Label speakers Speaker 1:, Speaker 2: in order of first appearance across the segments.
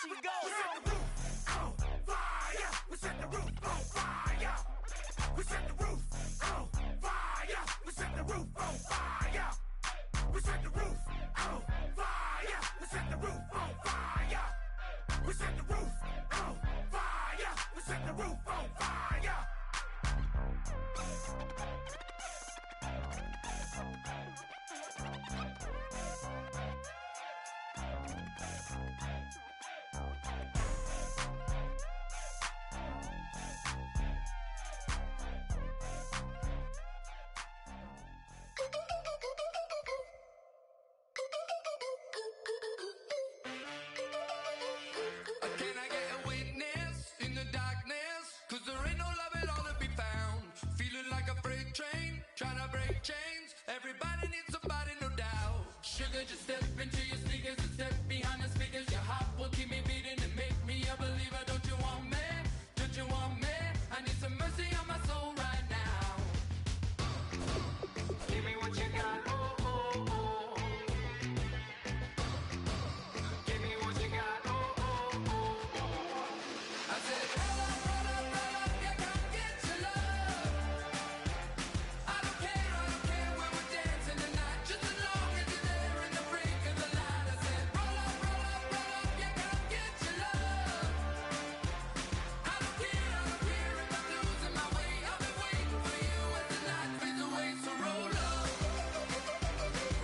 Speaker 1: she goes.
Speaker 2: We set the roof on fire. We set the roof on fire. We set the roof on fire. We set the roof on fire. We set the roof on fire. We set the roof on fire. We set the roof on fire. We set the roof on fire.
Speaker 3: Can I get a witness in the darkness? 'Cause there ain't no love at all to be found. Feeling like a freight train, trying to break chains. Everybody needs somebody, no doubt. Sugar, just step into your sneakers and step behind the speakers. Your heart will keep me beating and make me a believer. Don't you want me? Don't you want me? I need some mercy on my soul right now. Give me what you got, oh, oh, oh. Give me what you got, oh, oh, oh. I said, roll up, yeah, come get your love. I don't care when we're dancing tonight, just as long as you're there in the break of the light. I said, roll up, yeah, come get your love. I don't care if I'm losing my way. I've been waiting for you as the night fades away. So roll up,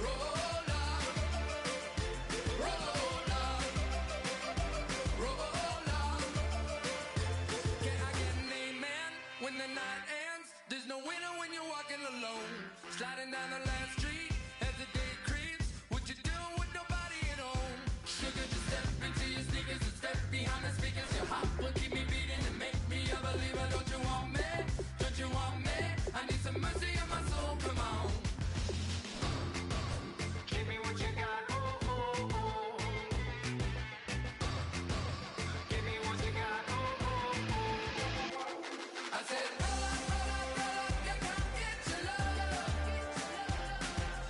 Speaker 3: roll up, roll up, roll up. Can I get an amen when the night ends? There's no winner when you're walking alone. Sliding down the last street as the day creeps. What you doing with nobody at home? Sugar, just step into your sneakers and step behind the speakers. Your heart will keep me beating and make me a believer. Don't you want me? Don't you want me? I need some mercy on my soul. Come on. Give me what you got. Oh, oh, oh. Give me what you got. Oh, oh, oh. I said, roll up, yeah, come get your love.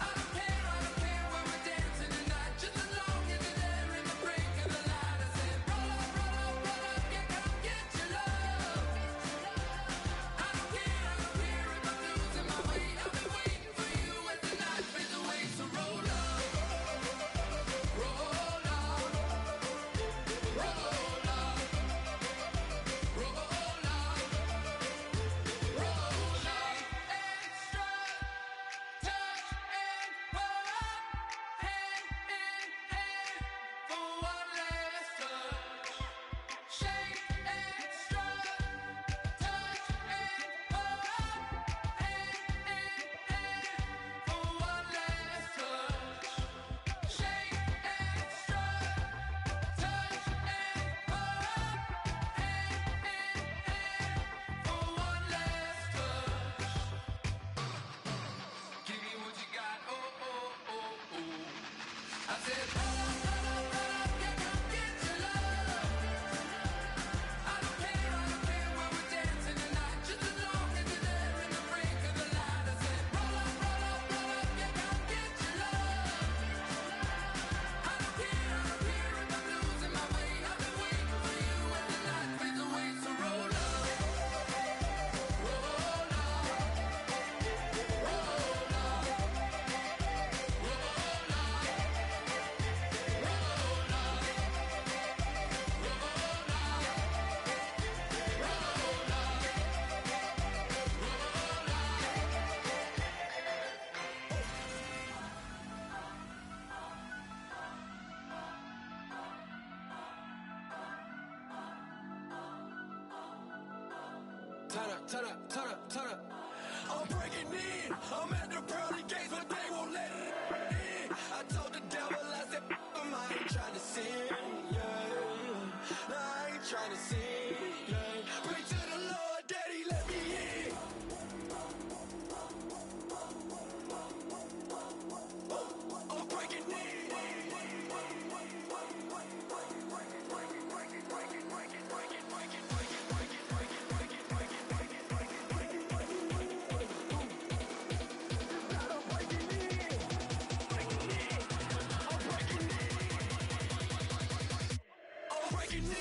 Speaker 3: I don't care when we're dancing tonight, just as long as you're there in the break of the light. I said, roll up, yeah, come get your love. I don't care if I'm losing my way. I've been waiting for you as the night fades away. So roll up, roll up, roll up, roll up. Roll up and strut, touch and pull up, hand in hand for one last touch. Shake and strut, touch and pull up, hand in hand for one last touch. Shake and strut, touch and pull up, hand in hand for one last touch. Give me what you got, oh, oh, oh, oh. I said, roll up, yeah, come get your love. I don't care when we're dancing tonight, just as long as you're there in the break of the light. I said, roll up, yeah, come get your love. I don't care if I'm losing my way. I've been waiting for you as the night fades away. So roll up, roll up, roll up, roll up, roll
Speaker 2: Turn up. I'm breaking in. I'm at the pearly gates, but they won't let it in. I told the devil, I said, I ain't trying to sin. Yeah. No, I ain't trying to sin. Yeah. Pray to the Lord, Daddy, let me in. I'm breaking in. breaking in.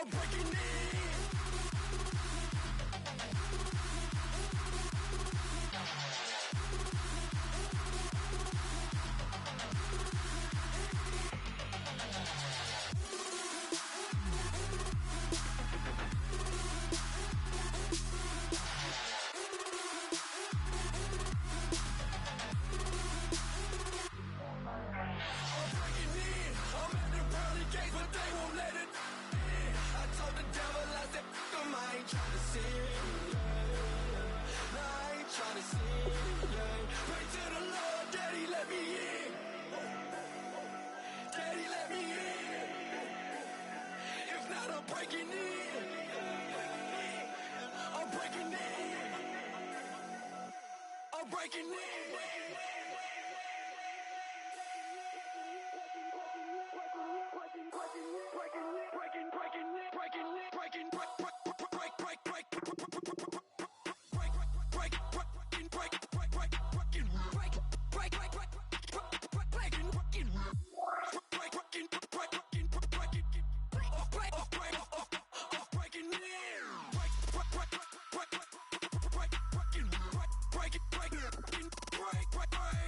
Speaker 2: I'm breaking in. Breaking in. I'm breaking in. I'm breaking in. Break.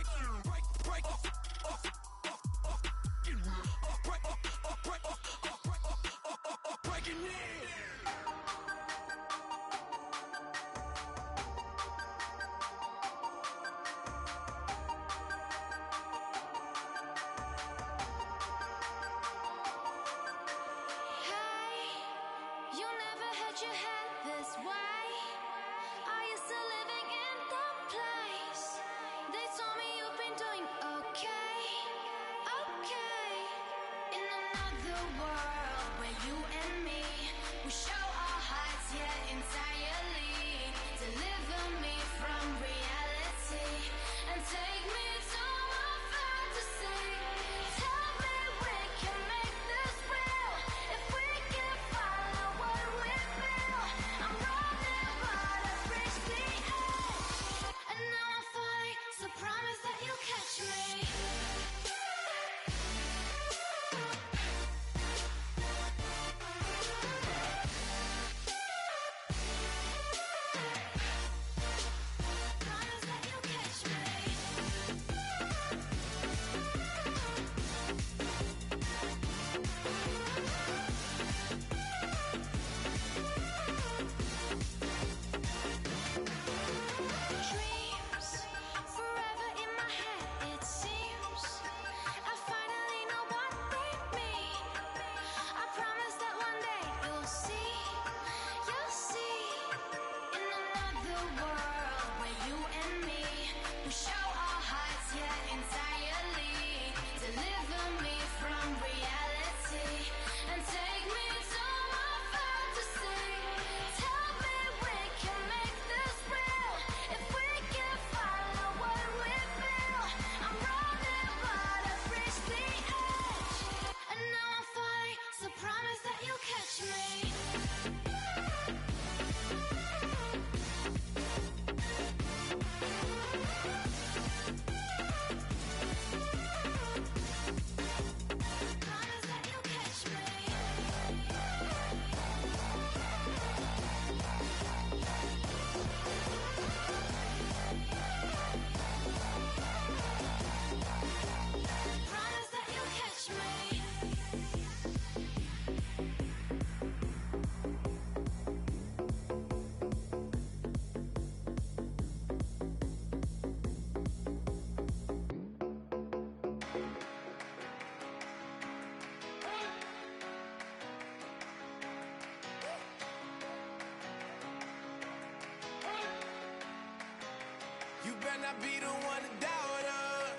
Speaker 2: You better not be the one to doubt us.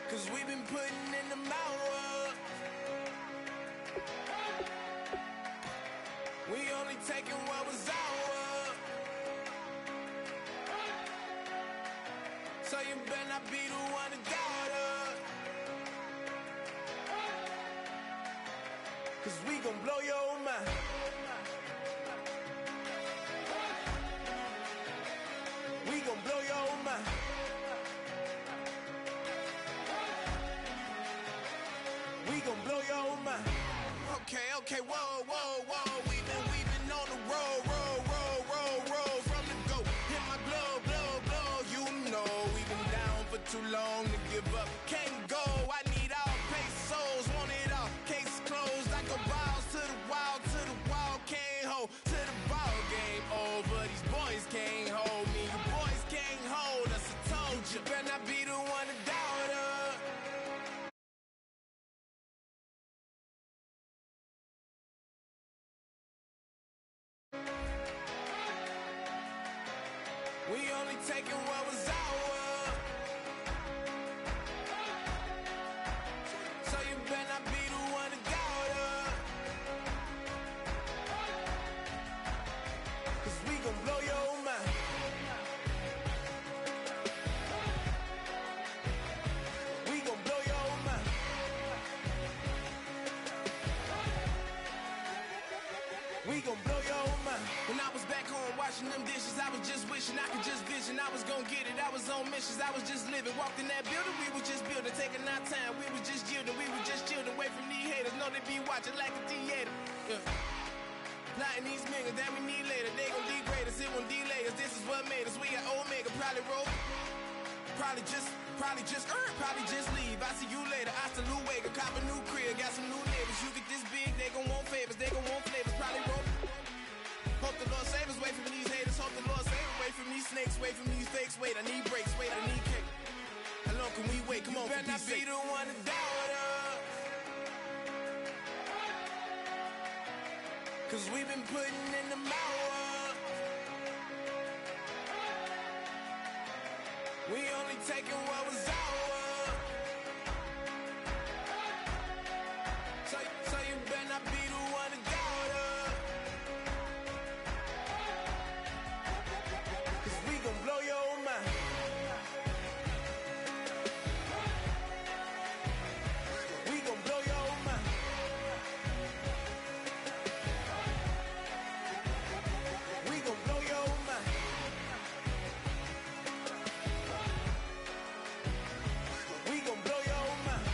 Speaker 2: 'Cause we've been putting in the hours. We only taking what was ours. So you better not be the one to doubt us. 'Cause we gon' blow your mind. We gon' blow your mind. We gon' blow your mind. Okay, whoa. We've been on the road, from the go. Hit my blow. You know we've been down for too long to give up. Can't go. I need all pesos, want it all. Case closed. I go balls to the wall, can't hold to the ball game over. These boys can't hold me. You boys can't hold us. I told you, better not be the one to doubt us. We only taking what was ours. So you better not be the one to doubt us. 'Cause we gon' blow your mind. We gon' blow your mind. We gon' blow your mind. When I was back home washing them dishes, I was just wishing I could just vision. I was gon' get it, I was on missions, I was just living. Walked in that building, we was just building, taking our time. We was just yielding, we was just chilling away from these haters. Know they be watching like a theater. Yeah. Plotting these niggas that we need later. They gon' degrade us, it won't delay us. This is what made us. We got Omega, probably roll. Probably just leave. I see you later. I salute Wake, cop a new crib, got some new neighbors. You get this big, they gon' want favors, they gon' want flavors. Probably roll. Hope the Lord save us, wait from these haters. Hope the Lord save us, wait from these snakes, wait from these fakes. Wait, I need breaks, wait, I need cake. How long can we wait? Come on, better not be the one to doubt us. 'Cause we've been putting in the hours. We only taking what was ours. So you better not be the one to doubt us. 'Cause we gon' blow your mind. We gon' blow your mind. We gon' blow your mind. We gon' blow your mind.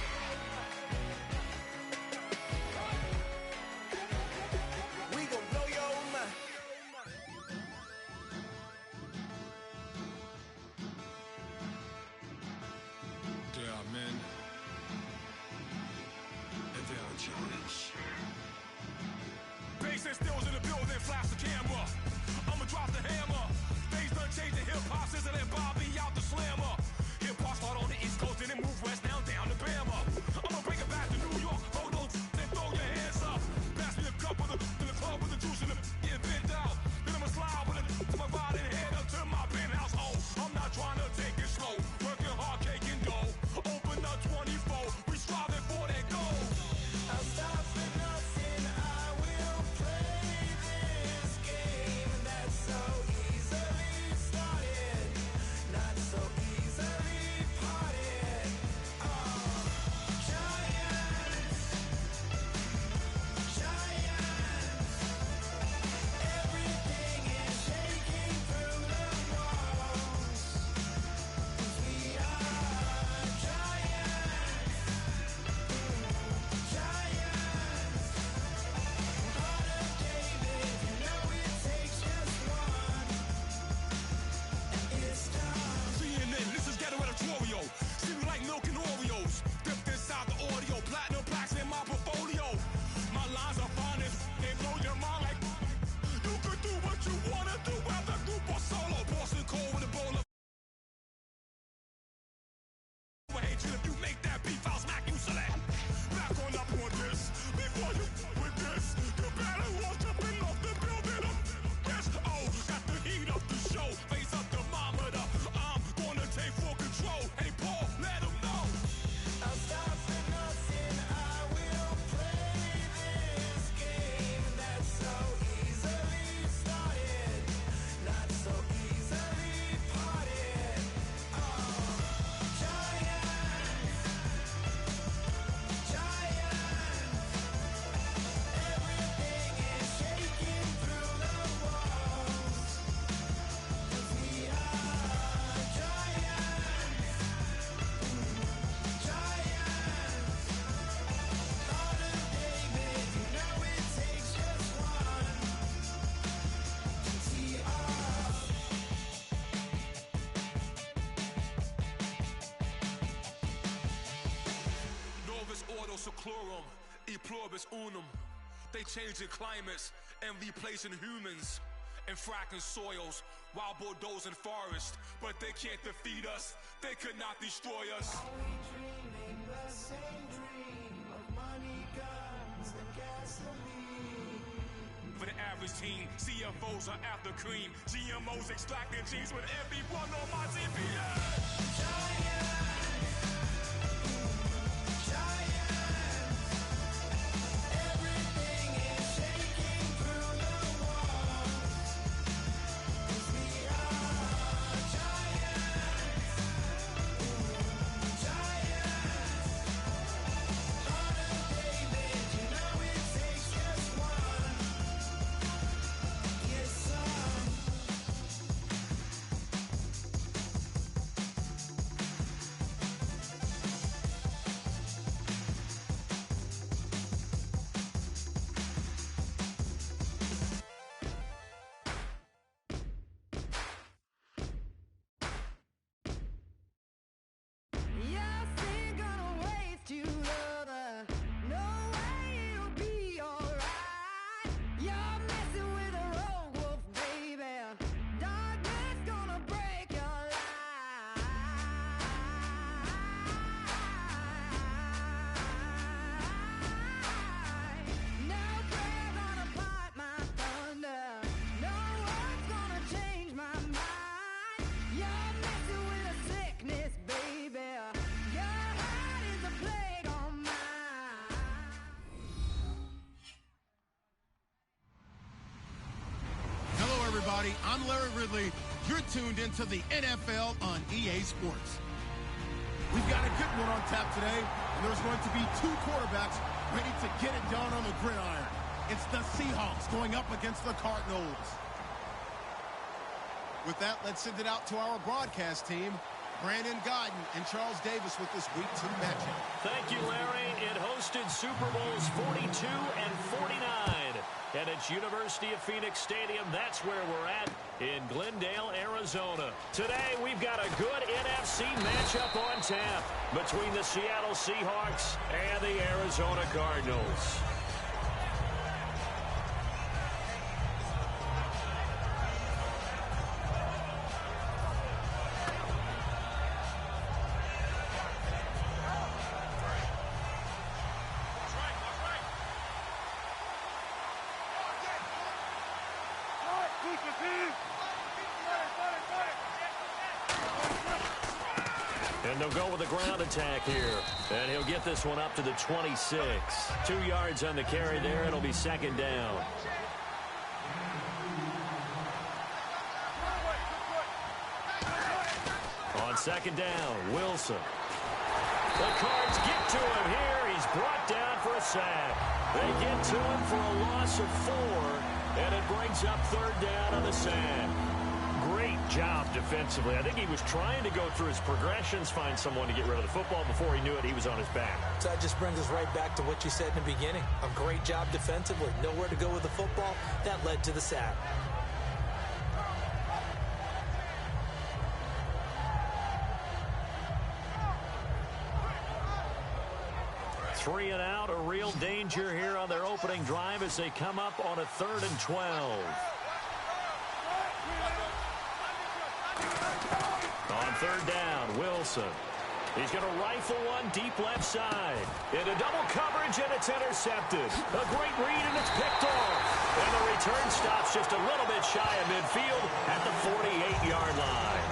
Speaker 2: We gon' blow your mind.
Speaker 1: There are men, and there are giants.
Speaker 4: Bass and stills in the building, flash the camera. I'ma drop the hammer. Things done changed in hip-hop, Sizzle and Bobby out the slammer. Hip-hop start on the East Coast, then it move west, down to Bama. I'ma bring it back to New York, hold on, then throw your hands up. Pass me a cup of the club with the juice in the get bent out. Then I'ma slide with it to my ride and head up to my penthouse. Oh, I'm not trying to take it slow, working hard, cake and dough. Open up 24, we striving for that goal. I'll stop for nothing, I will play this game. seclorum, e pluribus unum. They changing climates and replacing humans and fracking soils while bulldozing forests. But they can't defeat us. They could not destroy us.
Speaker 2: Are we dreaming the same dream of money, guns, and gasoline?
Speaker 4: For the average team, CFOs are after cream. GMOs extracting genes with every one on my GPS.
Speaker 5: Everybody, I'm Larry Ridley. You're tuned into the NFL on EA Sports. We've got a good one on tap today, and there's going to be two quarterbacks ready to get it done on the gridiron. It's the Seahawks going up against the Cardinals. With that, let's send it out to our broadcast team. Brandon Godden and Charles Davis with this Week 2 matchup.
Speaker 6: Thank you, Larry. It hosted Super Bowls 42 and 49. And it's University of Phoenix Stadium. That's where we're at in Glendale, Arizona. Today, we've got a good NFC matchup on tap between the Seattle Seahawks and the Arizona Cardinals. And they'll go with a ground attack here. And he'll get this one up to the 26. 2 yards on the carry there. It'll be second down. On second down, Wilson. The Cards get to him here. He's brought down for a sack. They get to him for a loss of 4. And it brings up third down on the sack. Great job defensively. I think he was trying to go through his progressions, find someone to get rid of the football. Before he knew it, he was on his back.
Speaker 7: So that just brings us right back to what you said in the beginning. A great job defensively. Nowhere to go with the football. That led to the sack.
Speaker 6: Three and out, a real danger here on their opening drive as they come up on a 3rd and 12. On third down, Wilson. He's going to rifle one deep left side. Into double coverage, and it's intercepted. A great read, and it's picked off. And the return stops just a little bit shy of midfield at the 48-yard line.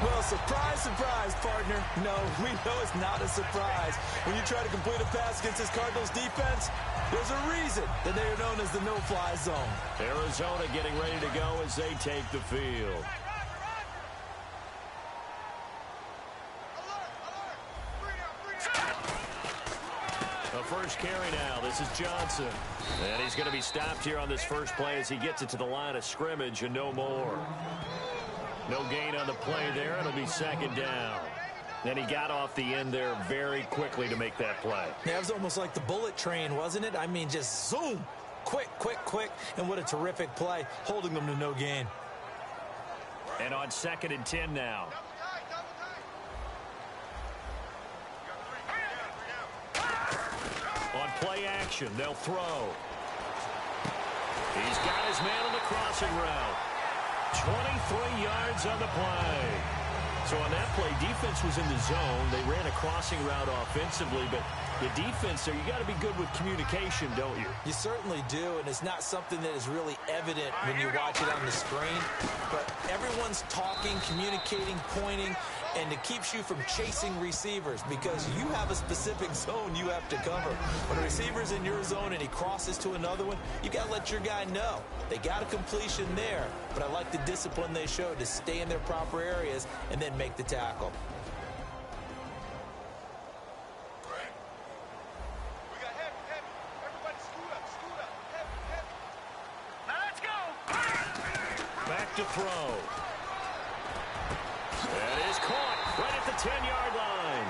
Speaker 7: Well, surprise, surprise, partner. No, we know it's not a surprise. When you try to complete a pass against this Cardinals defense, there's a reason that they are known as the no-fly zone.
Speaker 6: Arizona getting ready to go as they take the field. The first carry now. This is Johnson. And he's going to be stopped here on this first play as he gets it to the line of scrimmage and no more. No gain on the play there. It'll be second down. And he got off the end there very quickly to make that play.
Speaker 7: Yeah, it was almost like the bullet train, wasn't it? I mean, just zoom. Quick, quick, quick. And what a terrific play, holding them to no gain.
Speaker 6: And on 2nd and 10 now. Play action. They'll throw. He's got his man on the crossing route. 23 yards on the play. So on that play, defense was in the zone. They ran a crossing route offensively, but the defense there, you got to be good with communication, don't you?
Speaker 7: You certainly do, and it's not something that is really evident when you watch it on the screen. But everyone's talking, communicating, pointing, and it keeps you from chasing receivers because you have a specific zone you have to cover. When a receiver's in your zone and he crosses to another one, you got to let your guy know. They got a completion there, but I like the discipline they showed to stay in their proper areas and then make the tackle.
Speaker 6: Back to throw. That is caught right at the 10-yard line.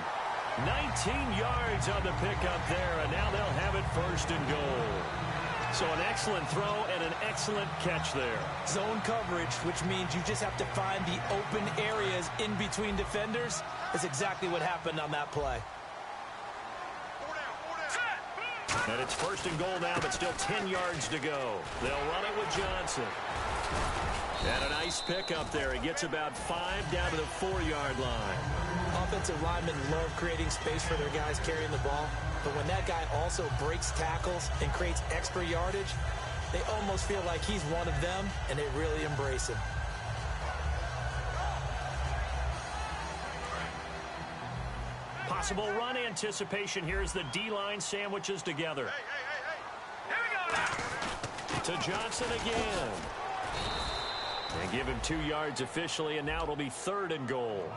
Speaker 6: 19 yards on the pickup there, and now they'll have it first and goal. So an excellent throw and an excellent catch there.
Speaker 7: Zone coverage, which means you just have to find the open areas in between defenders, is exactly what happened on that play.
Speaker 6: And it's first and goal now, but still 10 yards to go. They'll run it with Johnson. And a nice pickup there. He gets about 5 down to the 4-yard line.
Speaker 7: Offensive linemen love creating space for their guys carrying the ball. But when that guy also breaks tackles and creates extra yardage, they almost feel like he's one of them, and they really embrace him.
Speaker 6: Possible run anticipation here as the D-line sandwiches together.
Speaker 2: Here we go now.
Speaker 6: To Johnson again. And give him 2 yards officially, and now it'll be third and goal.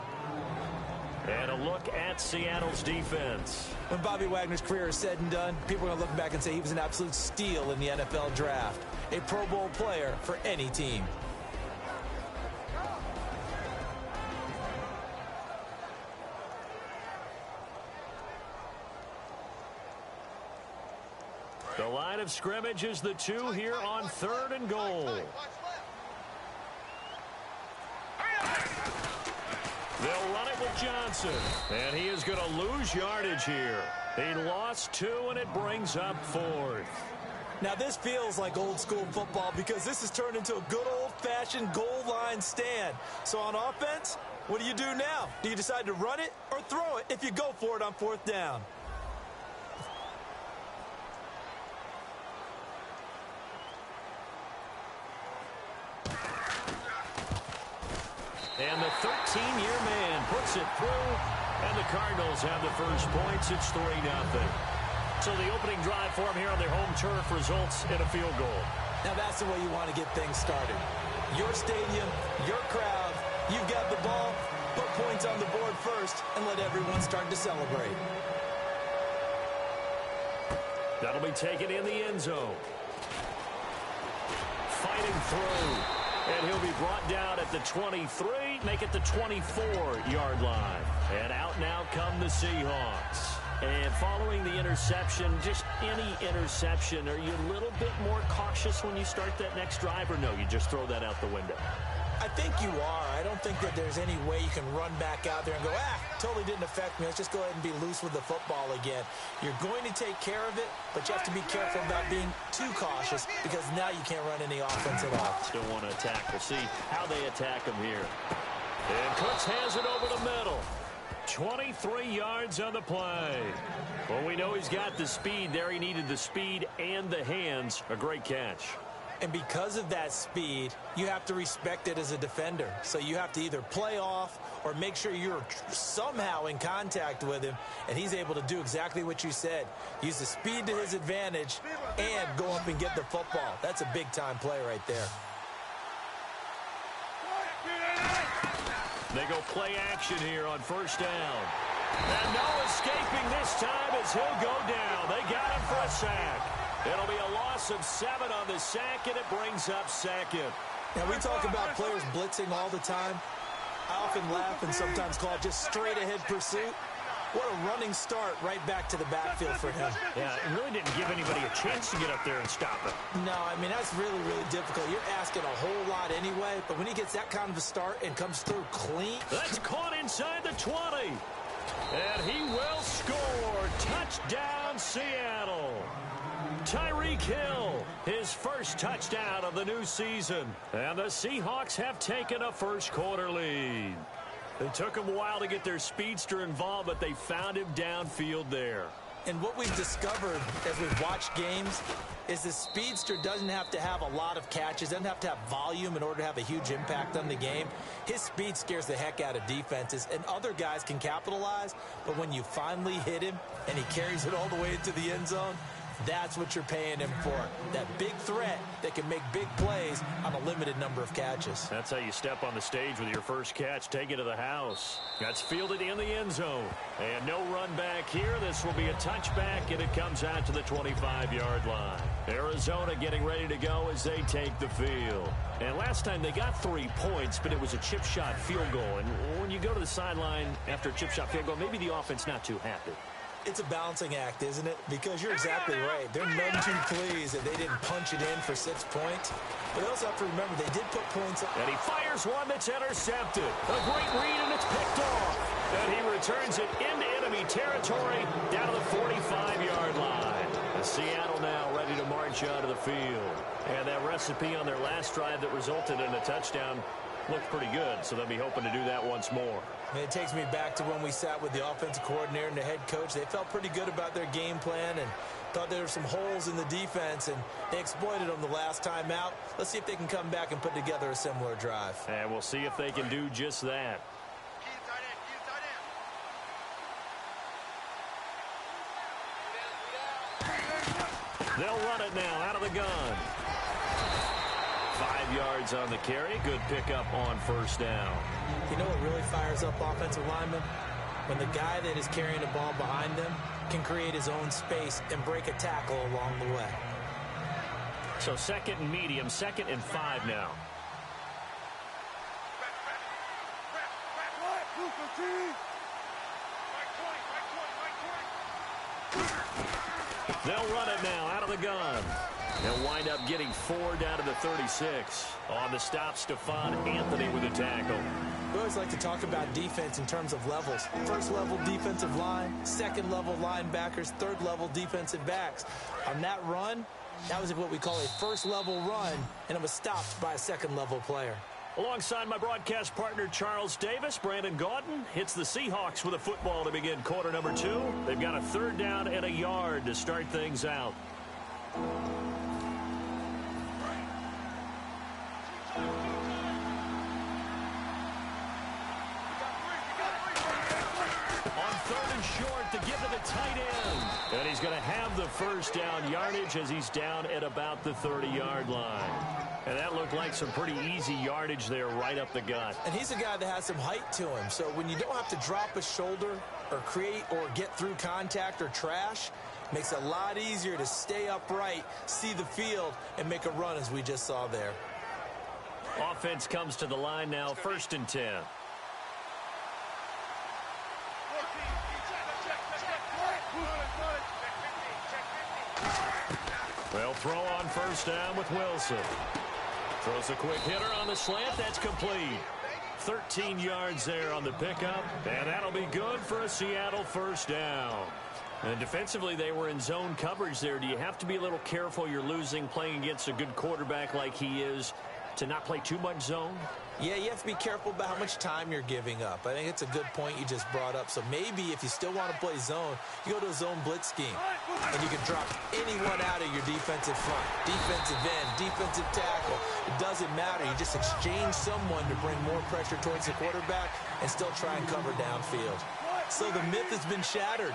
Speaker 6: And a look at Seattle's defense.
Speaker 7: When Bobby Wagner's career is said and done, people are going to look back and say he was an absolute steal in the NFL draft. A Pro Bowl player for any team.
Speaker 6: The line of scrimmage is the 2 here on third and goal. They'll run it with Johnson. And he is going to lose yardage here. He lost 2, and it brings up 4th.
Speaker 7: Now, this feels like old-school football because this has turned into a good old-fashioned goal line stand. So on offense, what do you do now? Do you decide to run it or throw it if you go for it on 4th down?
Speaker 6: And the 13-year man puts it through, and the Cardinals have the first points. It's 3-0. So the opening drive for them here on their home turf results in a field goal.
Speaker 7: Now that's the way you want to get things started. Your stadium, your crowd, you've got the ball, put points on the board first, and let everyone start to celebrate.
Speaker 6: That'll be taken in the end zone. Fighting through. And he'll be brought down at the 23, make it the 24-yard line. And out now come the Seahawks. And following the interception, just any interception, are you a little bit more cautious when you start that next drive, or no, you just throw that out the window?
Speaker 7: I think you are. I don't think that there's any way you can run back out there and go, totally didn't affect me. Let's just go ahead and be loose with the football again. You're going to take care of it, but you have to be careful about being too cautious because now you can't run any offense at all.
Speaker 6: Still want to attack. We'll see how they attack him here. And Cooks has it over the middle. 23 yards on the play. Well, we know he's got the speed there. He needed the speed and the hands. A great catch.
Speaker 7: And because of that speed, you have to respect it as a defender. So you have to either play off or make sure you're somehow in contact with him, and he's able to do exactly what you said. Use the speed to his advantage and go up and get the football. That's a big-time play right there.
Speaker 6: They go play action here on first down. And no escaping this time as he'll go down. They got him for a sack. It'll be a loss of 7 on the sack, and it brings up second.
Speaker 7: Now, we talk about players blitzing all the time. I often laugh and sometimes call it just straight-ahead pursuit. What a running start right back to the backfield for him.
Speaker 6: Yeah, it really didn't give anybody a chance to get up there and stop it.
Speaker 7: No, I mean, that's really, really difficult. You're asking a whole lot anyway, but when he gets that kind of a start and comes through clean.
Speaker 6: That's caught inside the 20. And he will score. Touchdown, Seattle. Tyreek Hill, his first touchdown of the new season. And the Seahawks have taken a first-quarter lead. It took them a while to get their speedster involved, but they found him downfield there.
Speaker 7: And what we've discovered as we've watched games is the speedster doesn't have to have a lot of catches, doesn't have to have volume in order to have a huge impact on the game. His speed scares the heck out of defenses, and other guys can capitalize, but when you finally hit him and he carries it all the way into the end zone, that's what you're paying him for. That big threat that can make big plays on a limited number of catches.
Speaker 6: That's how you step on the stage with your first catch. Take it to the house. That's fielded in the end zone. And no run back here. This will be a touchback, and it comes out to the 25-yard line. Arizona getting ready to go as they take the field. And last time they got 3 points, but it was a chip shot field goal. And when you go to the sideline after a chip shot field goal, maybe the offense not too happy.
Speaker 7: It's a balancing act, isn't it? Because you're exactly right. They're none too pleased that they didn't punch it in for 6 points. But they also have to remember they did put points up.
Speaker 6: And he fires one that's intercepted. A great read, and it's picked off. And he returns it into enemy territory down to the 45-yard line. And Seattle now ready to march out of the field. And that recipe on their last drive that resulted in a touchdown looked pretty good, so they'll be hoping to do that once more.
Speaker 7: And it takes me back to when we sat with the offensive coordinator and the head coach. They felt pretty good about their game plan and thought there were some holes in the defense, and they exploited them the last time out. Let's see if they can come back and put together a similar drive.
Speaker 6: And we'll see if they can do just that. They'll run it now out of the gun. 5 yards on the carry. Good pickup on first down.
Speaker 7: You know what really fires up offensive linemen? When the guy that is carrying the ball behind them can create his own space and break a tackle along the way.
Speaker 6: So 2nd and medium, 2nd and 5 now. They'll run it now out of the gun. They'll wind up getting 4 down to the 36. On the stop, Stephon Anthony with a tackle.
Speaker 7: We always like to talk about defense in terms of levels. First level defensive line, second level linebackers, third level defensive backs. On that run, that was what we call a first level run, and it was stopped by a second level player.
Speaker 6: Alongside my broadcast partner, Charles Davis, Brandon Gaudin hits the Seahawks with a football to begin quarter number 2. They've got a 3rd down and a yard to start things out. Short to give to the tight end. And he's going to have the first down yardage as he's down at about the 30-yard line. And that looked like some pretty easy yardage there right up the gut.
Speaker 7: And he's a guy that has some height to him. So when you don't have to drop a shoulder or create or get through contact or trash, makes it a lot easier to stay upright, see the field, and make a run as we just saw there.
Speaker 6: Offense comes to the line now, 1st and 10. They'll throw on first down with Wilson. Throws a quick hitter on the slant. That's complete. 13 yards there on the pickup. And that'll be good for a Seattle first down. And defensively, they were in zone coverage there. Do you have to be a little careful? You're losing playing against a good quarterback like he is to not play too much zone?
Speaker 7: Yeah, you have to be careful about how much time you're giving up. I think it's a good point you just brought up. So maybe if you still want to play zone, you go to a zone blitz scheme. And you can drop anyone out of your defensive front, defensive end, defensive tackle. It doesn't matter. You just exchange someone to bring more pressure towards the quarterback and still try and cover downfield. So the myth has been shattered.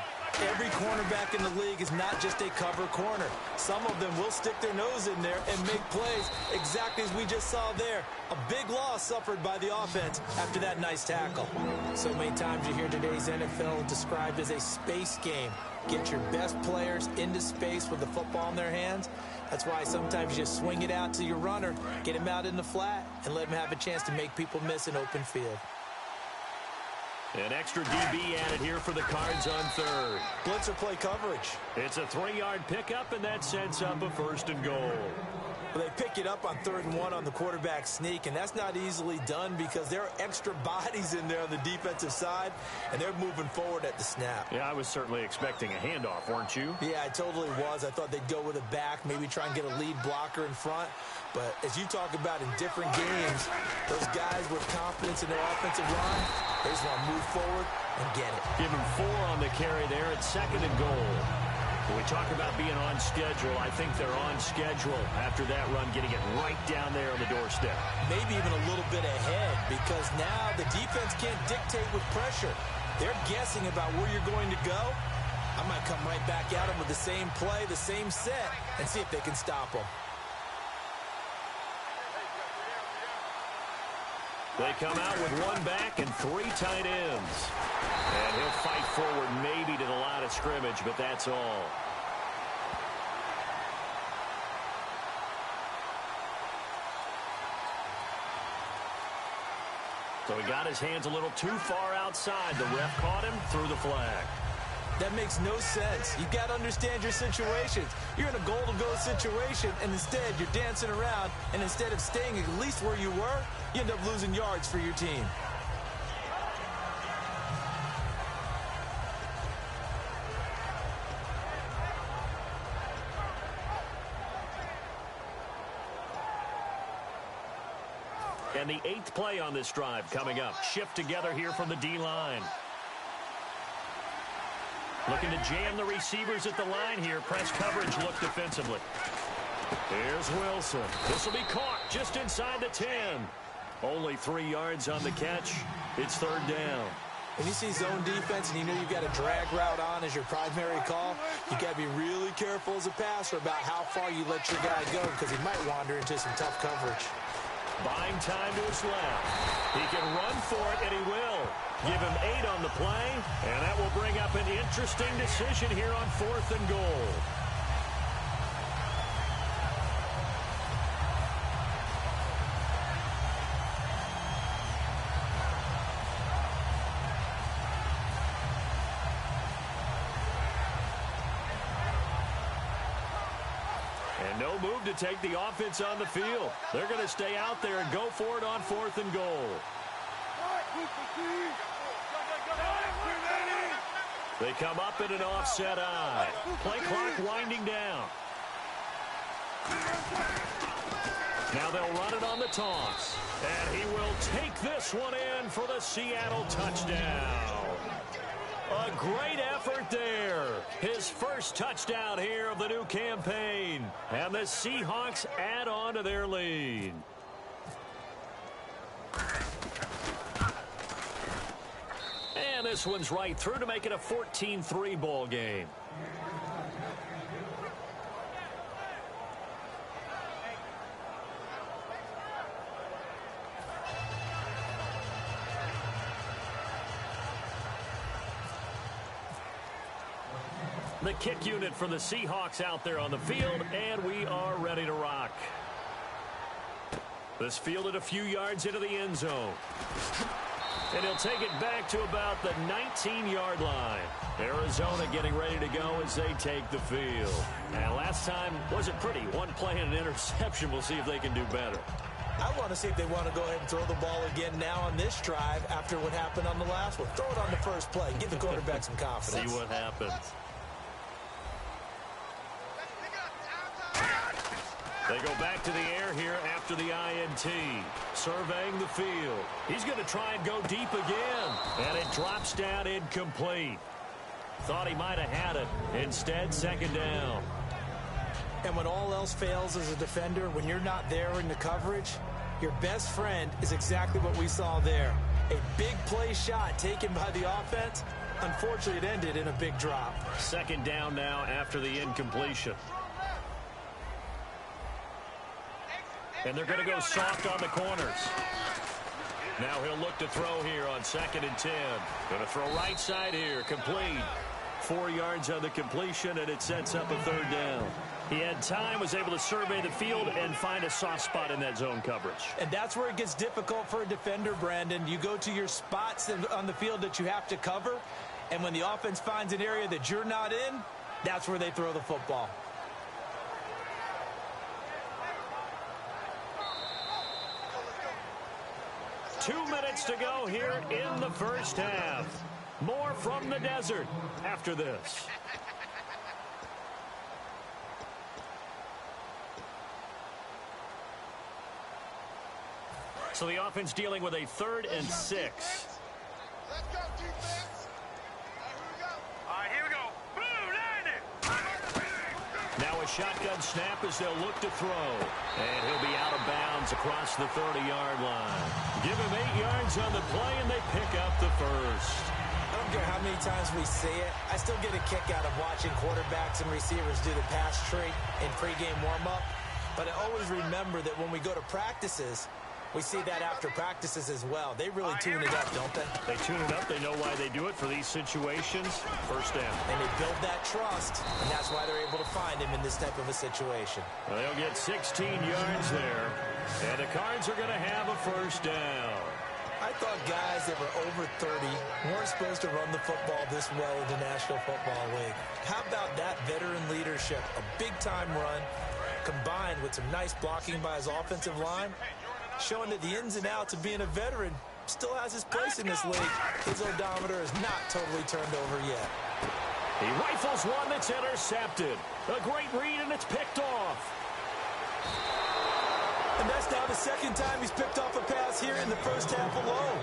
Speaker 7: Every cornerback in the league is not just a cover corner. Some of them will stick their nose in there and make plays exactly as we just saw there. A big loss suffered by the offense after that nice tackle. So many times you hear today's NFL described as a space game. Get your best players into space with the football in their hands. That's why sometimes you just swing it out to your runner, get him out in the flat, and let him have a chance to make people miss an open field.
Speaker 6: An extra DB added here for the Cards on third.
Speaker 7: Blitzer play coverage.
Speaker 6: It's a 3-yard pickup, and that sets up a 1st and goal.
Speaker 7: Well, they pick it up on 3rd and 1 on the quarterback sneak, and that's not easily done because there are extra bodies in there on the defensive side, and they're moving forward at the snap.
Speaker 6: Yeah, I was certainly expecting a handoff, weren't you?
Speaker 7: Yeah, I totally was. I thought they'd go with a back, maybe try and get a lead blocker in front. But as you talk about in different games, those guys with confidence in their offensive line, they just want to move forward and get it.
Speaker 6: Give him 4 on the carry there at 2nd and goal. When we talk about being on schedule, I think they're on schedule after that run, getting it right down there on the doorstep.
Speaker 7: Maybe even a little bit ahead because now the defense can't dictate with pressure. They're guessing about where you're going to go. I might come right back at them with the same play, the same set, and see if they can stop them.
Speaker 6: They come out with 1 back and 3 tight ends. And he'll fight forward maybe to the line of scrimmage, but that's all. So he got his hands a little too far outside. The ref caught him, threw the flag.
Speaker 7: That makes no sense. You've got to understand your situations. You're in a goal-to-go situation, and instead you're dancing around, and instead of staying at least where you were, you end up losing yards for your team.
Speaker 6: And the 8th play on this drive coming up. Shift together here from the D-line. Looking to jam the receivers at the line here. Press coverage look defensively. Here's Wilson. This will be caught just inside the 10. Only 3 yards on the catch. It's 3rd down.
Speaker 7: When you see zone defense and you know you've got a drag route on as your primary call, you got to be really careful as a passer about how far you let your guy go because he might wander into some tough coverage.
Speaker 6: Buying time to his left. He can run for it, and he will. Give him 8 on the play, and that will bring up an interesting decision here on 4th and goal. And no move to take the offense on the field. They're going to stay out there and go for it on 4th and goal. They come up in an offset eye. Play clock winding down. Now they'll run it on the toss. And he will take this one in for the Seattle touchdown. A great effort there. His first touchdown here of the new campaign. And the Seahawks add on to their lead. And this one's right through to make it a 14-3 ball game. The kick unit for the Seahawks out there on the field, and we are ready to rock. This fielded a few yards into the end zone. And he'll take it back to about the 19-yard line. Arizona getting ready to go as they take the field. And last time wasn't pretty. One play and an interception. We'll see if they can do better.
Speaker 7: I want to see if they want to go ahead and throw the ball again now on this drive after what happened on the last one. Throw it on the first play. Give the quarterback some confidence.
Speaker 6: See what happens. They go back to the air here after the INT. Surveying the field. He's going to try and go deep again. And it drops down incomplete. Thought he might have had it. Instead, 2nd down.
Speaker 7: And when all else fails as a defender, when you're not there in the coverage, your best friend is exactly what we saw there. A big play shot taken by the offense. Unfortunately, it ended in a big drop.
Speaker 6: 2nd down now after the incompletion. And they're going to go soft on the corners. Now he'll look to throw here on 2nd and 10. Going to throw right side here. Complete. 4 yards on the completion, and it sets up a 3rd down. He had time, was able to survey the field and find a soft spot in that zone coverage.
Speaker 7: And that's where it gets difficult for a defender, Brandon. You go to your spots on the field that you have to cover, and when the offense finds an area that you're not in, that's where they throw the football.
Speaker 6: Two minutes to go here in the first half. More from the desert after this. So the offense dealing with a 3rd and 6.
Speaker 2: Let's go, defense. Here we go. All right, here we go. Blue, line it.
Speaker 6: Now a shotgun snap as they'll look to throw. And he'll be out of bounds across the 30-yard line. Give him 8 yards on the play, and they pick up the first.
Speaker 7: I don't care how many times we say it, I still get a kick out of watching quarterbacks and receivers do the pass tree in pregame warm-up. But I always remember that when we go to practices, we see that after practices as well. They really tune it up, don't they?
Speaker 6: They tune it up. They know why they do it for these situations. First down.
Speaker 7: And they build that trust, and that's why they're able to find him in this type of a situation.
Speaker 6: Well, they'll get 16 yards there, and the Cards are going to have a first down.
Speaker 7: I thought guys that were over 30 weren't supposed to run the football this well in the National Football League. How about that veteran leadership? A big-time run combined with some nice blocking by his offensive line, showing that the ins and outs of being a veteran still has his place in this league. His odometer is not totally turned over yet.
Speaker 6: He rifles one that's intercepted. A great read, and it's picked off.
Speaker 7: And that's now the second time he's picked off a pass here in the first half alone.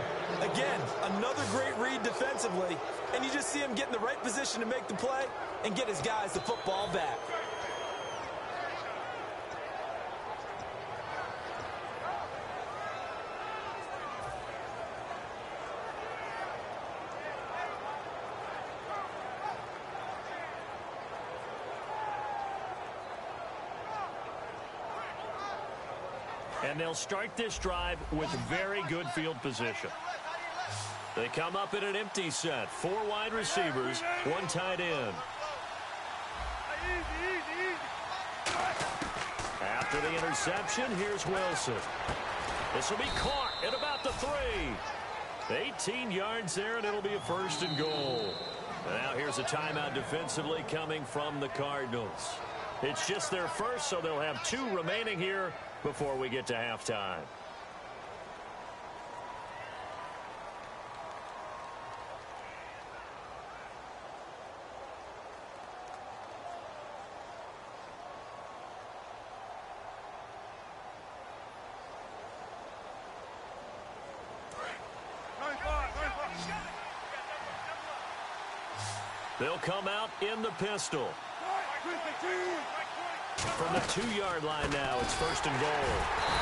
Speaker 7: Again, another great read defensively, and you just see him get in the right position to make the play and get his guys the football back.
Speaker 6: And they'll start this drive with very good field position. They come up in an empty set. 4 wide receivers, 1 tight end. After the interception, here's Wilson. This will be caught at about the 3. 18 yards there, and it'll be a 1st and goal. And now here's a timeout defensively coming from the Cardinals. It's just their first, so they'll have 2 remaining here before we get to halftime. They'll come out in the pistol. From the 2-yard line now, it's 1st and goal.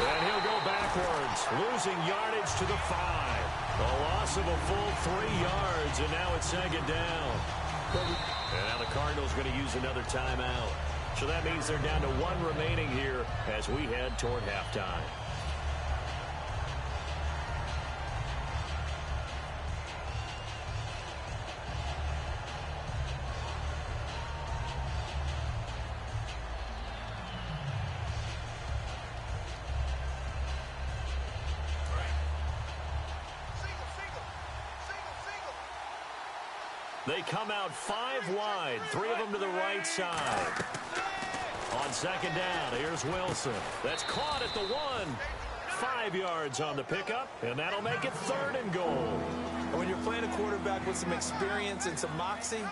Speaker 6: And he'll go backwards, losing yardage to the 5. A loss of a full 3 yards, and now it's 2nd down. And now the Cardinals going to use another timeout. So that means they're down to 1 remaining here as we head toward halftime. They come out 5 wide, 3 of them to the right side. On 2nd down, here's Wilson. That's caught at the 1. 5 yards on the pickup, and that'll make it 3rd and goal.
Speaker 7: When you're playing a quarterback with some experience and some moxie,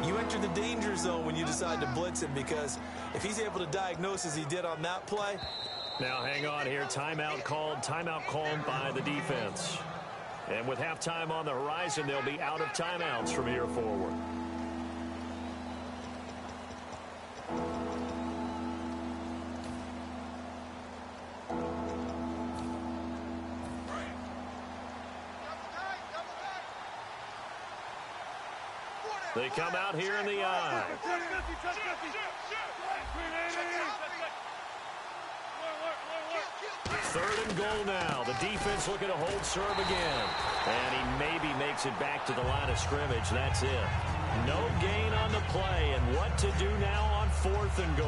Speaker 7: you enter the danger zone when you decide to blitz him, because if he's able to diagnose as he did on that play.
Speaker 6: Now hang on here. Timeout called by the defense. And with halftime on the horizon, they'll be out of timeouts from here forward. They come out here in the eye. 3rd and goal now. The defense looking to hold serve again. And he maybe makes it back to the line of scrimmage. That's it. No gain on the play, and what to do now on 4th and goal.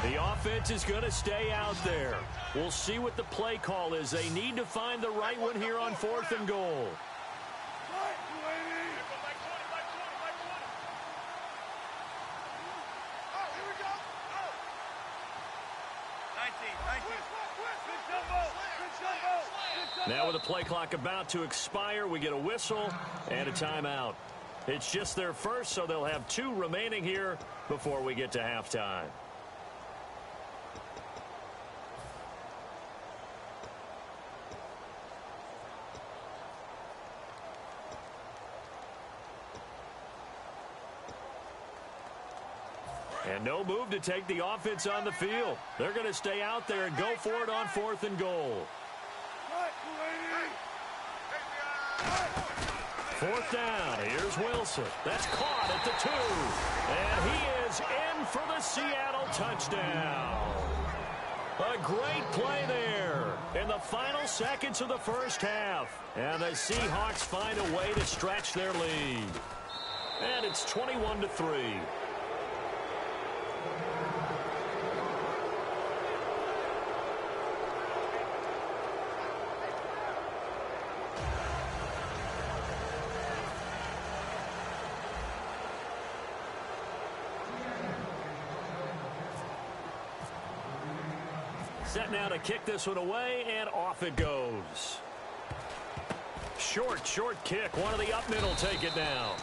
Speaker 6: The offense is going to stay out there. We'll see what the play call is. They need to find the right one here on 4th and goal. Now with the play clock about to expire, we get a whistle and a timeout. It's just their first, so they'll have 2 remaining here before we get to halftime. And no move to take the offense on the field. They're going to stay out there and go for it on 4th and goal. 4th down. Here's Wilson. That's caught at the 2. And he is in for the Seattle touchdown. A great play there in the final seconds of the first half. And the Seahawks find a way to stretch their lead. And it's 21-3. Set now to kick this one away, and off it goes. Short kick. One of the up middle take it down.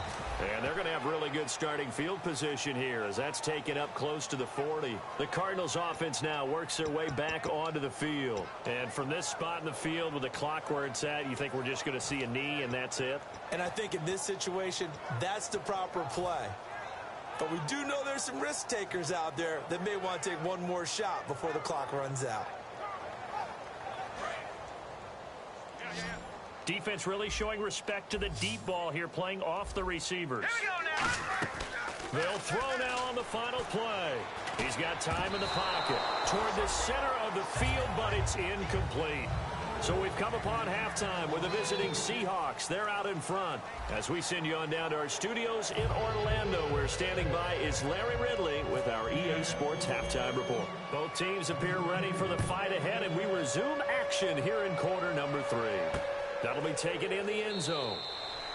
Speaker 6: And they're going to have really good starting field position here as that's taken up close to the 40. The Cardinals offense now works their way back onto the field. And from this spot in the field with the clock where it's at, you think we're just going to see a knee and that's it?
Speaker 7: And I think in this situation, that's the proper play. But we do know there's some risk takers out there that may want to take one more shot before the clock runs out.
Speaker 6: Defense really showing respect to the deep ball here, playing off the receivers. They'll throw now on the final play. He's got time in the pocket toward the center of the field, but it's incomplete. So we've come upon halftime with the visiting Seahawks. They're out in front. As we send you on down to our studios in Orlando, where standing by is Larry Ridley with our EA Sports Halftime Report. Both teams appear ready for the fight ahead, and we resume action here in quarter number 3. That'll be taken in the end zone.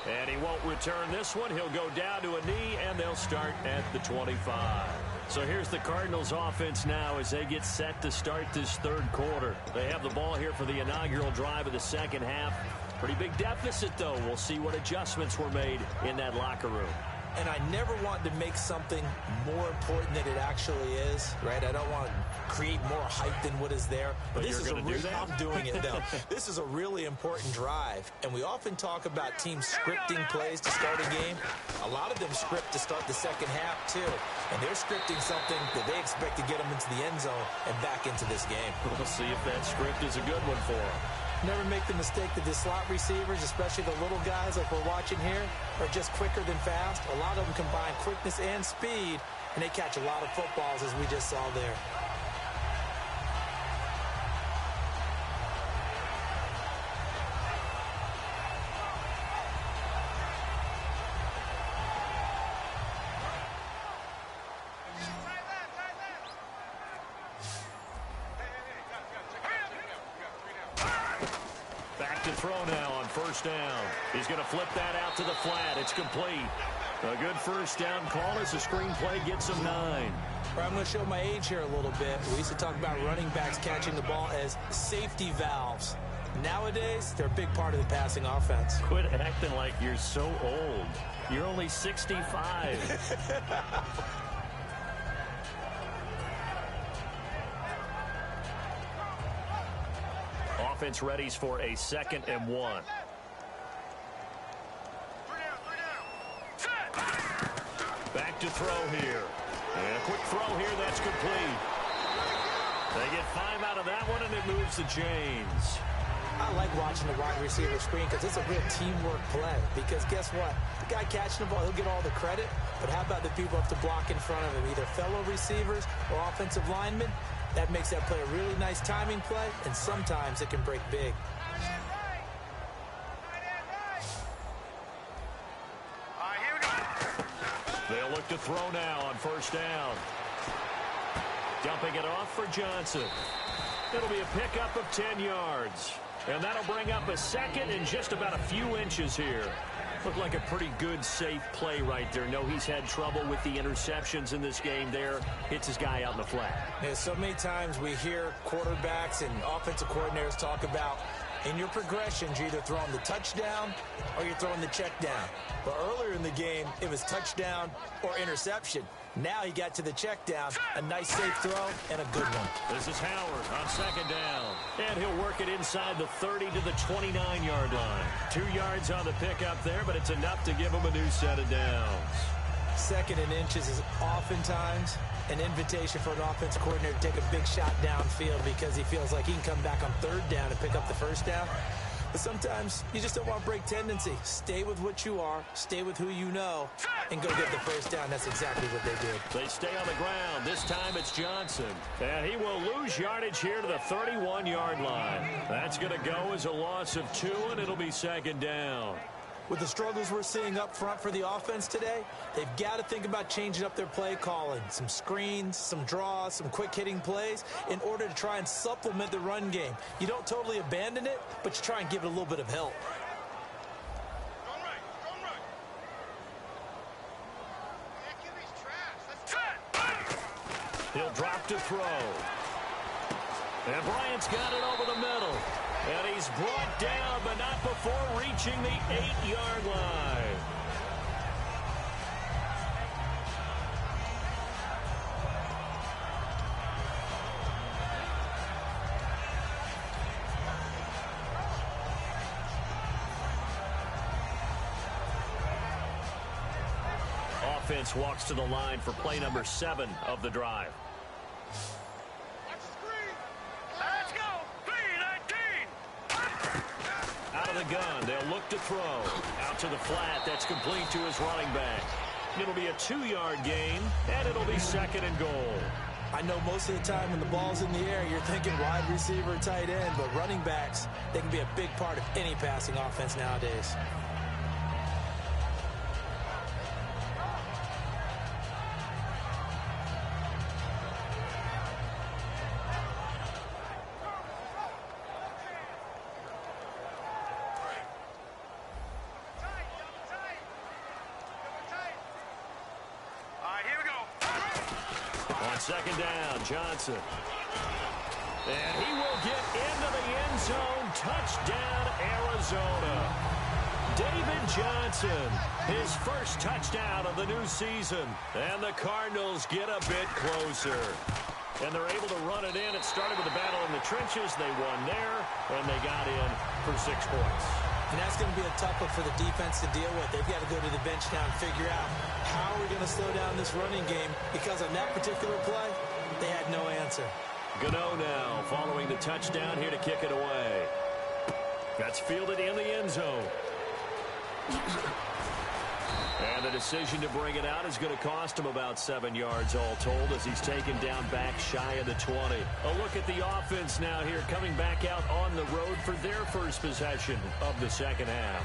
Speaker 6: And he won't return this one. He'll go down to a knee, and they'll start at the 25. So here's the Cardinals offense now as they get set to start this third quarter. They have the ball here for the inaugural drive of the second half. Pretty big deficit, though. We'll see what adjustments were made in that locker room.
Speaker 7: And I never want to make something more important than it actually is, right? I don't want to create more hype than what is there.
Speaker 6: But this is a do that?
Speaker 7: I'm doing it, though. This is a really important drive. And we often talk about teams scripting plays to start a game. A lot of them script to start the second half, too. And they're scripting something that they expect to get them into the end zone and back into this game.
Speaker 6: We'll see if that script is a good one for them.
Speaker 7: Never make the mistake that the slot receivers, especially the little guys like we're watching here, are just quicker than fast. A lot of them combine quickness and speed, and they catch a lot of footballs, as we just saw there.
Speaker 6: Throw now on first down. He's going to flip that out to the flat. It's complete. A good first down call as the screenplay gets him 9.
Speaker 7: I'm going to show my age here a little bit. We used to talk about running backs catching the ball as safety valves. Nowadays, they're a big part of the passing offense.
Speaker 6: Quit acting like you're so old. You're only 65. Offense readies for a 2nd and 1. Back to throw here. And a quick throw here, that's complete. They get 5 out of that one, and it moves the chains.
Speaker 7: I like watching the wide receiver screen because it's a real teamwork play. Because guess what? The guy catching the ball, he'll get all the credit. But how about the people up to block in front of him, either fellow receivers or offensive linemen? That makes that play a really nice timing play, and sometimes it can break big.
Speaker 6: They'll look to throw now on first down. Dumping it off for Johnson. It'll be a pickup of 10 yards. And that'll bring up a second and just about a few inches here. Looked like a pretty good, safe play right there. No, he's had trouble with the interceptions in this game there. Hits his guy out in the flat.
Speaker 7: Yeah, so many times we hear quarterbacks and offensive coordinators talk about in your progressions, you're either throwing the touchdown or you're throwing the check down. But earlier in the game, it was touchdown or interception. Now he got to the check down. A nice safe throw and a good one.
Speaker 6: This is Howard on second down. And he'll work it inside the 30 to the 29-yard line. 2 yards on the pickup there, but it's enough to give him a new set of downs.
Speaker 7: Second and inches is oftentimes an invitation for an offensive coordinator to take a big shot downfield because he feels like he can come back on third down and pick up the first down. But sometimes you just don't want to break tendency. Stay with what you are, stay with who you know, and go get the first down. That's exactly what they did.
Speaker 6: They stay on the ground. This time it's Johnson. And he will lose yardage here to the 31-yard line. That's going to go as a loss of 2, and it'll be second down.
Speaker 7: With the struggles we're seeing up front for the offense today, they've got to think about changing up their play calling. Some screens, some draws, some quick-hitting plays in order to try and supplement the run game. You don't totally abandon it, but you try and give it a little bit of help.
Speaker 6: He'll drop to throw. And Bryant's got it over the middle. And he's brought down, but not before reaching the 8-yard line. Offense walks to the line for play number 7 of the drive. The gun. They'll look to throw. Out to the flat. That's complete to his running back. It'll be a 2-yard gain, and it'll be second and goal.
Speaker 7: I know most of the time when the ball's in the air, you're thinking wide receiver, tight end, but running backs, they can be a big part of any passing offense nowadays.
Speaker 6: Second down, Johnson. And he will get into the end zone. Touchdown, Arizona. David Johnson, his first touchdown of the new season. And the Cardinals get a bit closer. And they're able to run it in. It started with a battle in the trenches. They won there, and they got in for 6 points.
Speaker 7: And that's going to be a tough one for the defense to deal with. They've got to go to the bench now and figure out how are we going to slow down this running game, because on that particular play, they had no answer.
Speaker 6: Gano now following the touchdown here to kick it away. That's fielded in the end zone. And the decision to bring it out is going to cost him about 7 yards all told as he's taken down back shy of the 20. A look at the offense now here coming back out on the road for their first possession of the second half.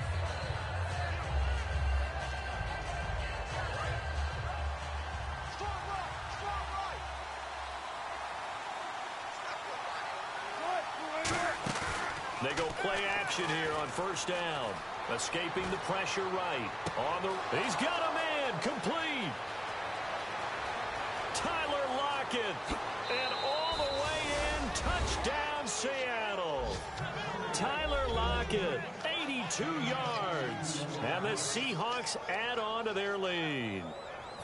Speaker 6: They go play action here on first down. Escaping the pressure right. He's got a man. Complete. Tyler Lockett. And all the way in. Touchdown, Seattle. Tyler Lockett. 82 yards. And the Seahawks add on to their lead.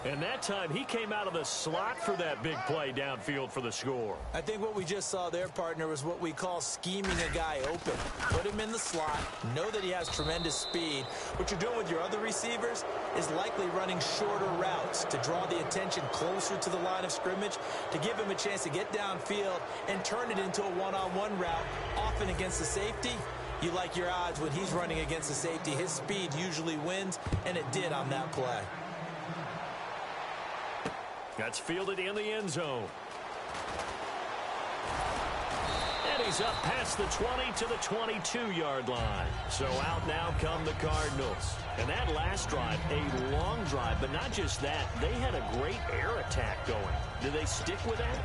Speaker 6: And that time, he came out of the slot for that big play downfield for the score.
Speaker 7: I think what we just saw there, partner, was what we call scheming a guy open. Put him in the slot, know that he has tremendous speed. What you're doing with your other receivers is likely running shorter routes to draw the attention closer to the line of scrimmage, to give him a chance to get downfield and turn it into a one-on-one route, often against the safety. You like your odds when he's running against the safety. His speed usually wins, and it did on that play.
Speaker 6: That's fielded in the end zone. And he's up past the 20 to the 22-yard line. So out now come the Cardinals. And that last drive, a long drive, but not just that. They had a great air attack going. Do they stick with that?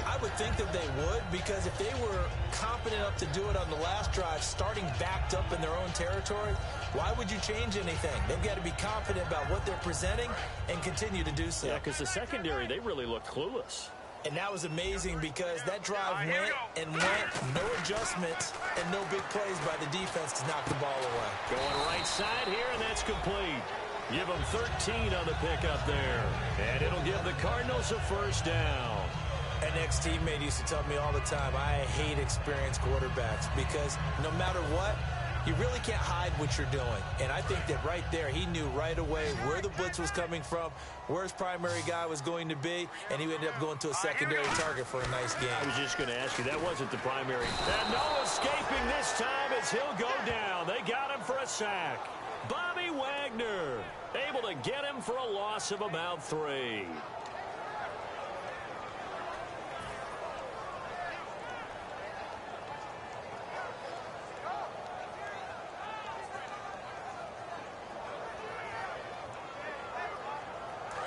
Speaker 7: I would think that they would, because if they were confident enough to do it on the last drive, starting backed up in their own territory, why would you change anything? They've got to be confident about what they're presenting and continue to do so.
Speaker 6: Yeah, because the secondary, they really looked clueless.
Speaker 7: And that was amazing because that drive went and went, no adjustments, and no big plays by the defense to knock the ball away.
Speaker 6: Going right side here, and that's complete. Give them 13 on the pickup there. And it'll give the Cardinals a first down.
Speaker 7: An ex-teammate used to tell me all the time, I hate experienced quarterbacks because no matter what, you really can't hide what you're doing. And I think that right there, he knew right away where the blitz was coming from, where his primary guy was going to be, and he ended up going to a secondary target for a nice game.
Speaker 6: I was just going to ask you, that wasn't the primary. And no escaping this time as he'll go down. They got him for a sack. Bobby Wagner able to get him for a loss of about 3.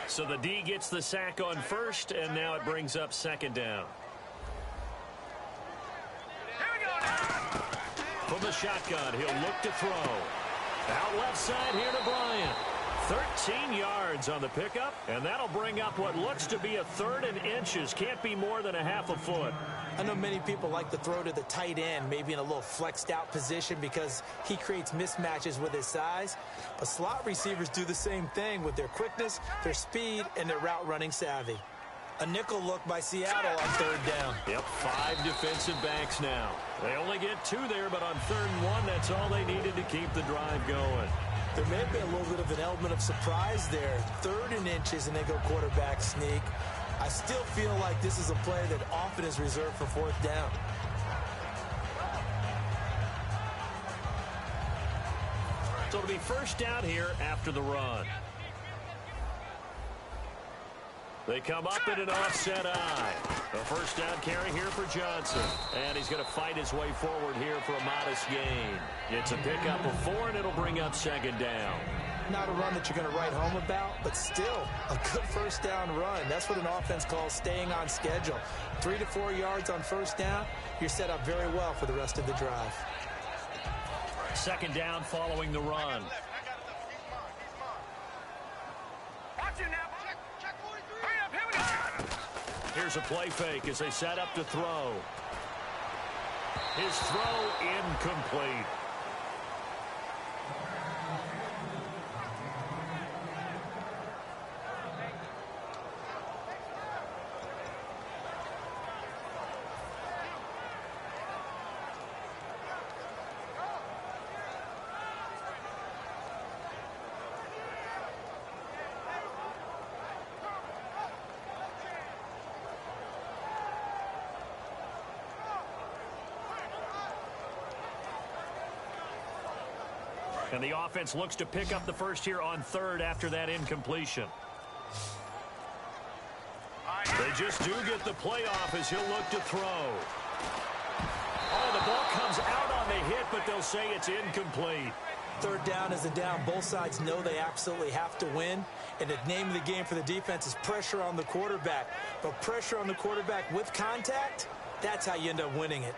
Speaker 6: So the D gets the sack on first, and now it brings up second down. From the shotgun, he'll look to throw. Out left side here to Bryant. 13 yards on the pickup, and that'll bring up what looks to be a 3rd and inches. Can't be more than a half a foot.
Speaker 7: I know many people like to throw to the tight end, maybe in a little flexed out position because he creates mismatches with his size. But slot receivers do the same thing with their quickness, their speed, and their route running savvy. A nickel look by Seattle on 3rd down.
Speaker 6: Yep, 5 defensive backs now. They only get 2 there, but on 3rd and 1, that's all they needed to keep the drive going.
Speaker 7: There may have been a little bit of an element of surprise there. 3rd and inches, and they go quarterback sneak. I still feel like this is a play that often is reserved for 4th down.
Speaker 6: So it'll be first down here after the run. They come up in an offset eye. A first down carry here for Johnson. And he's going to fight his way forward here for a modest gain. It's a pickup of 4, and it'll bring up second down.
Speaker 7: Not a run that you're going to write home about, but still a good first down run. That's what an offense calls staying on schedule. 3 to 4 yards on first down, you're set up very well for the rest of the drive.
Speaker 6: Second down following the run. Here's a play fake as they set up to throw. His throw incomplete. And the offense looks to pick up the first here on 3rd after that incompletion. They just do get the playoff as he'll look to throw. Oh, the ball comes out on the hit, but they'll say it's incomplete.
Speaker 7: 3rd down is a down. Both sides know they absolutely have to win. And the name of the game for the defense is pressure on the quarterback. But pressure on the quarterback with contact, that's how you end up winning it.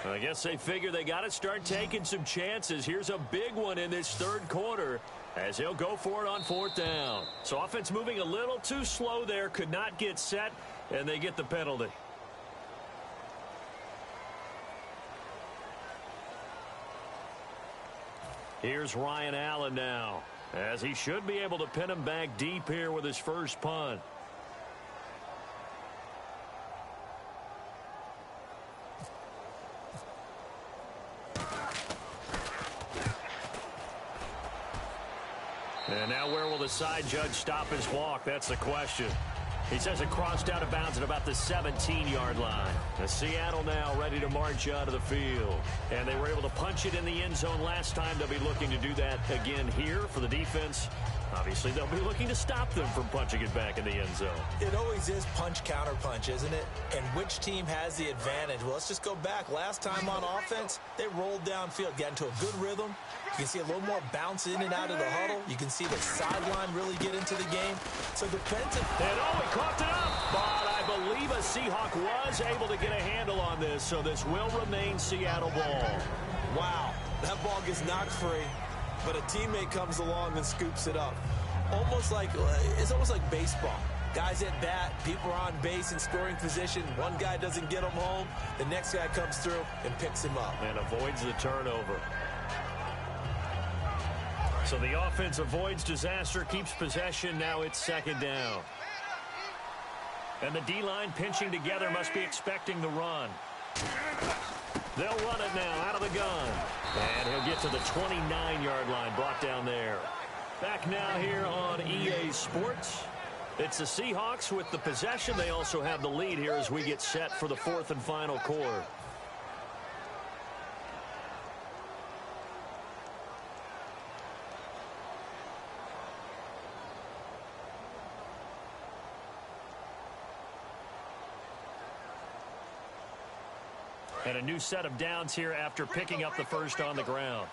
Speaker 6: I guess they figure they got to start taking some chances. Here's a big one in this third quarter as he'll go for it on fourth down. So offense moving a little too slow there, could not get set, and they get the penalty. Here's Ryan Allen now, as he should be able to pin him back deep here with his first punt. And now where will the side judge stop his walk? That's the question. He says it crossed out of bounds at about the 17-yard line. And Seattle now ready to march out of the field. And they were able to punch it in the end zone last time. They'll be looking to do that again here for the defense. Obviously, they'll be looking to stop them from punching it back in the end zone.
Speaker 7: It always is punch-counter-punch, isn't it? And which team has the advantage? Well, let's just go back. Last time on offense, they rolled downfield, got into a good rhythm. You can see a little more bounce in and out of the huddle. You can see the sideline really get into the game. So defensive.
Speaker 6: And he coughed it up. But I believe a Seahawk was able to get a handle on this, so this will remain Seattle ball.
Speaker 7: Wow, that ball gets knocked free, but a teammate comes along and scoops it up. It's almost like baseball. Guys at bat, people are on base in scoring position. One guy doesn't get him home. The next guy comes through and picks him up.
Speaker 6: And avoids the turnover. So the offense avoids disaster, keeps possession. Now it's second down. And the D-line pinching together must be expecting the run. They'll run it now out of the gun. And he'll get to the 29-yard line, brought down there. Back now here on EA Sports. It's the Seahawks with the possession. They also have the lead here as we get set for the fourth and final quarter. And a new set of downs here after picking up the first on the ground.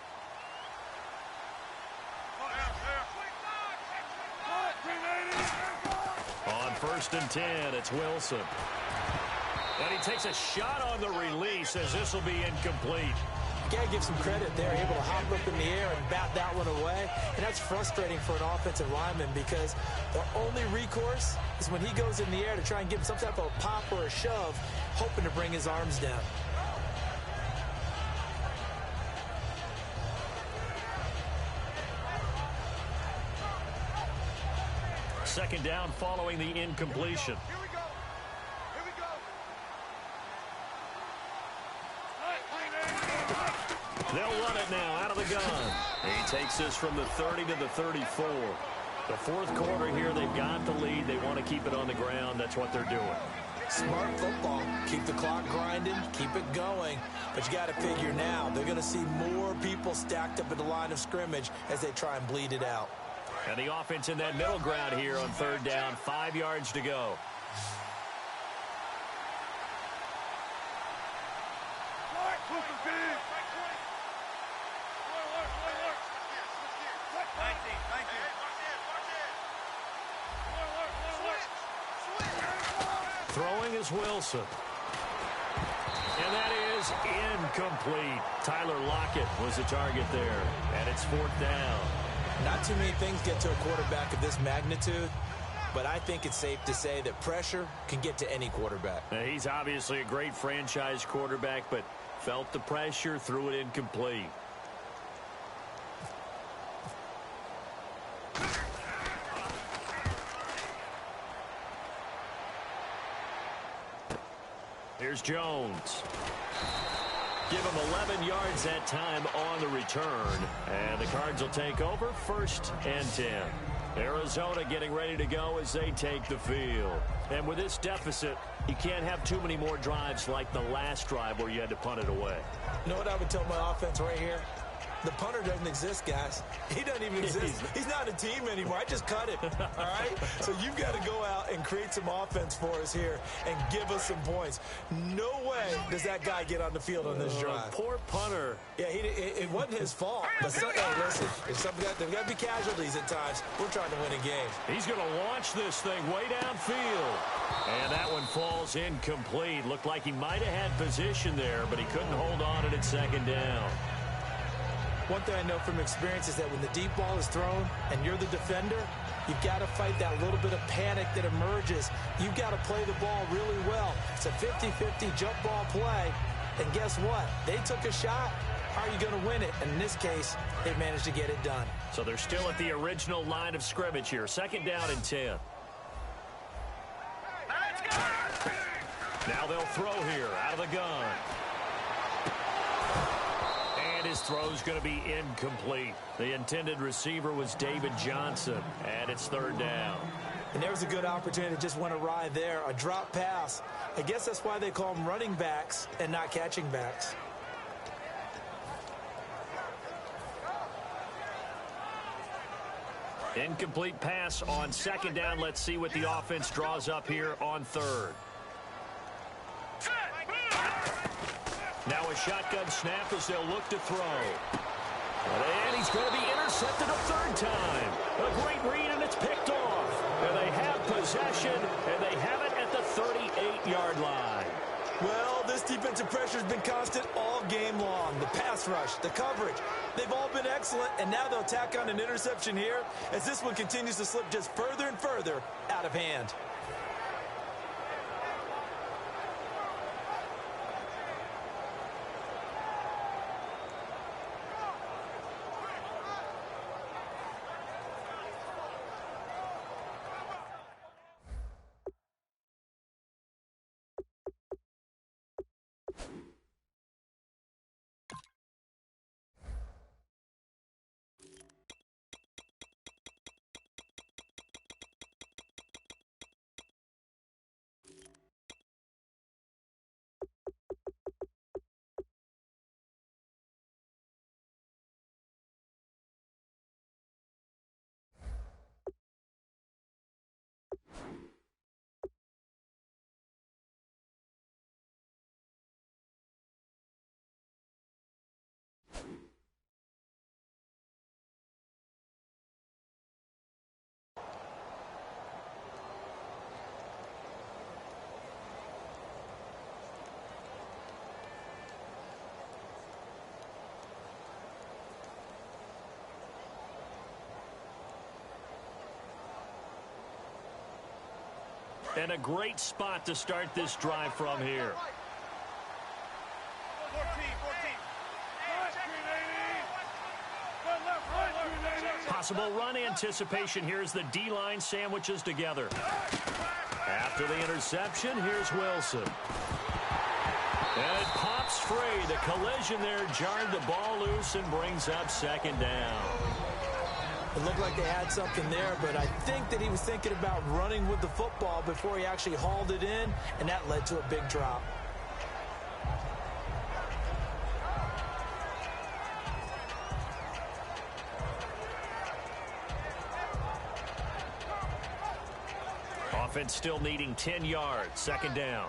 Speaker 6: On 1st and 10, it's Wilson. And he takes a shot on the release as this will be incomplete.
Speaker 7: You got to give some credit there, able to hop up in the air and bat that one away. And that's frustrating for an offensive lineman because the only recourse is when he goes in the air to try and give some type of a pop or a shove, hoping to bring his arms down.
Speaker 6: Second down following the incompletion.
Speaker 2: Here we go. Here we go.
Speaker 6: They'll run it now out of the gun. He takes this from the 30 to the 34. The fourth quarter here, they've got the lead. They want to keep it on the ground. That's what they're doing.
Speaker 7: Smart football. Keep the clock grinding. Keep it going. But you got to figure now, they're going to see more people stacked up at the line of scrimmage as they try and bleed it out.
Speaker 6: And the offense in that middle ground here on third down, 5 yards to go. Throwing is Wilson. And that is incomplete. Tyler Lockett was the target there. And it's fourth down.
Speaker 7: Not too many things get to a quarterback of this magnitude, but I think it's safe to say that pressure can get to any quarterback.
Speaker 6: Now, he's obviously a great franchise quarterback, but felt the pressure, threw it incomplete. Here's Jones. Give him 11 yards that time on the return. And the Cards will take over 1st and 10. Arizona getting ready to go as they take the field. And with this deficit, you can't have too many more drives like the last drive where you had to punt it away.
Speaker 7: You know what I would tell my offense right here? The punter doesn't exist, guys. He doesn't even exist. He's not a team anymore. I just cut him, all right? So you've got to go out and create some offense for us here and give us some points. No way does that guy get on the field on this drive.
Speaker 6: Poor punter.
Speaker 7: Yeah, it wasn't his fault. But hey, listen, there's got to be casualties at times. We're trying to win a game.
Speaker 6: He's going to launch this thing way downfield. And that one falls incomplete. Looked like he might have had position there, but he couldn't hold on at second down.
Speaker 7: One thing I know from experience is that when the deep ball is thrown and you're the defender, you've got to fight that little bit of panic that emerges. You've got to play the ball really well. It's a 50-50 jump ball play. And guess what? They took a shot. How are you going to win it? And in this case, they managed to get it done.
Speaker 6: So they're still at the original line of scrimmage here. Second down and 10. Now they'll throw here out of the gun. And his throw's going to be incomplete. The intended receiver was David Johnson, and it's third down.
Speaker 7: And there was a good opportunity that just went awry there, a drop pass. I guess that's why they call them running backs and not catching backs.
Speaker 6: Incomplete pass on second down. Let's see what the offense draws up here on third. Now a shotgun snap as they'll look to throw. And he's going to be intercepted a third time. A great read, and it's picked off. And they have possession, and they have it at the 38-yard line.
Speaker 7: Well, this defensive pressure has been constant all game long. The pass rush, the coverage, they've all been excellent, and now they'll tack on an interception here as this one continues to slip just further and further out of hand.
Speaker 6: And a great spot to start this drive from here. Possible run anticipation. Here's the D-line sandwiches together. After the interception, here's Wilson. And it pops free. The collision there jarred the ball loose and brings up second down.
Speaker 7: It looked like they had something there, but I think that he was thinking about running with the football before he actually hauled it in, and that led to a big drop.
Speaker 6: Offense still needing 10 yards. Second down.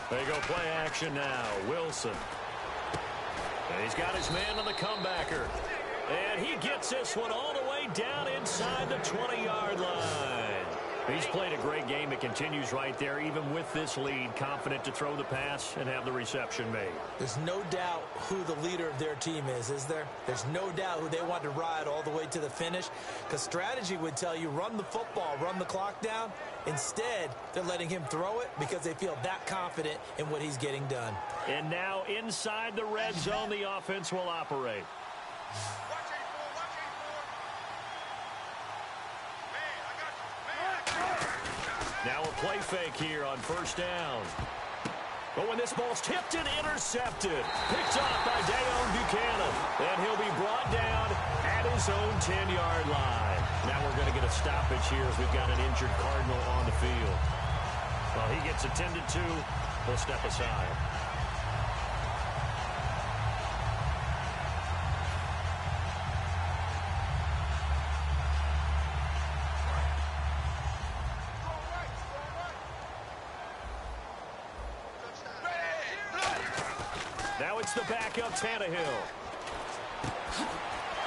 Speaker 6: There you go, play action now. Wilson. And he's got his man on the comebacker. And he gets this one all the way down inside the 20-yard line. He's played a great game. It continues right there, even with this lead, confident to throw the pass and have the reception made.
Speaker 7: There's no doubt who the leader of their team is there? There's no doubt who they want to ride all the way to the finish, because strategy would tell you run the football, run the clock down. Instead, they're letting him throw it because they feel that confident in what he's getting done.
Speaker 6: And now inside the red zone, the offense will operate. Now a play fake here on first down. But when this ball's tipped and intercepted, picked off by Dayon Buchanan, and he'll be brought down at his own 10-yard line. Now we're going to get a stoppage here as we've got an injured Cardinal on the field. Well, he gets attended to will step aside. Now it's the backup Tannehill.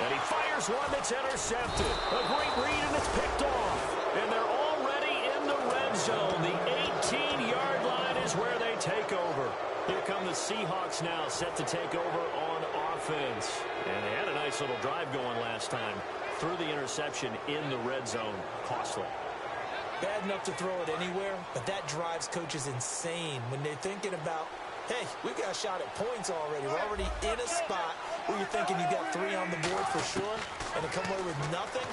Speaker 6: And he fires one that's intercepted. A great read, and it's picked off. And they're already in the red zone. The 18-yard line is where they take over. Here come the Seahawks now, set to take over on offense. And they had a nice little drive going last time. Threw the interception in the red zone. Costly.
Speaker 7: Bad enough to throw it anywhere, but that drives coaches insane when they're thinking about, hey, we got a shot at points already. We're already in a spot where you're thinking you got 3 on the board for sure, and to come away with nothing,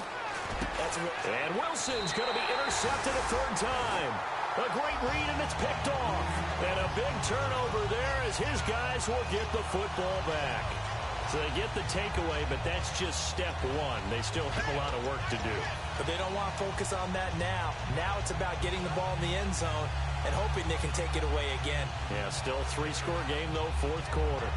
Speaker 7: that's a real...
Speaker 6: And Wilson's going to be intercepted a third time. A great read, and it's picked off. And a big turnover there as his guys will get the football back. So they get the takeaway, but that's just step one. They still have a lot of work to do.
Speaker 7: But they don't want to focus on that now. Now it's about getting the ball in the end zone and hoping they can take it away again.
Speaker 6: Yeah, still 3-score game, though, fourth quarter.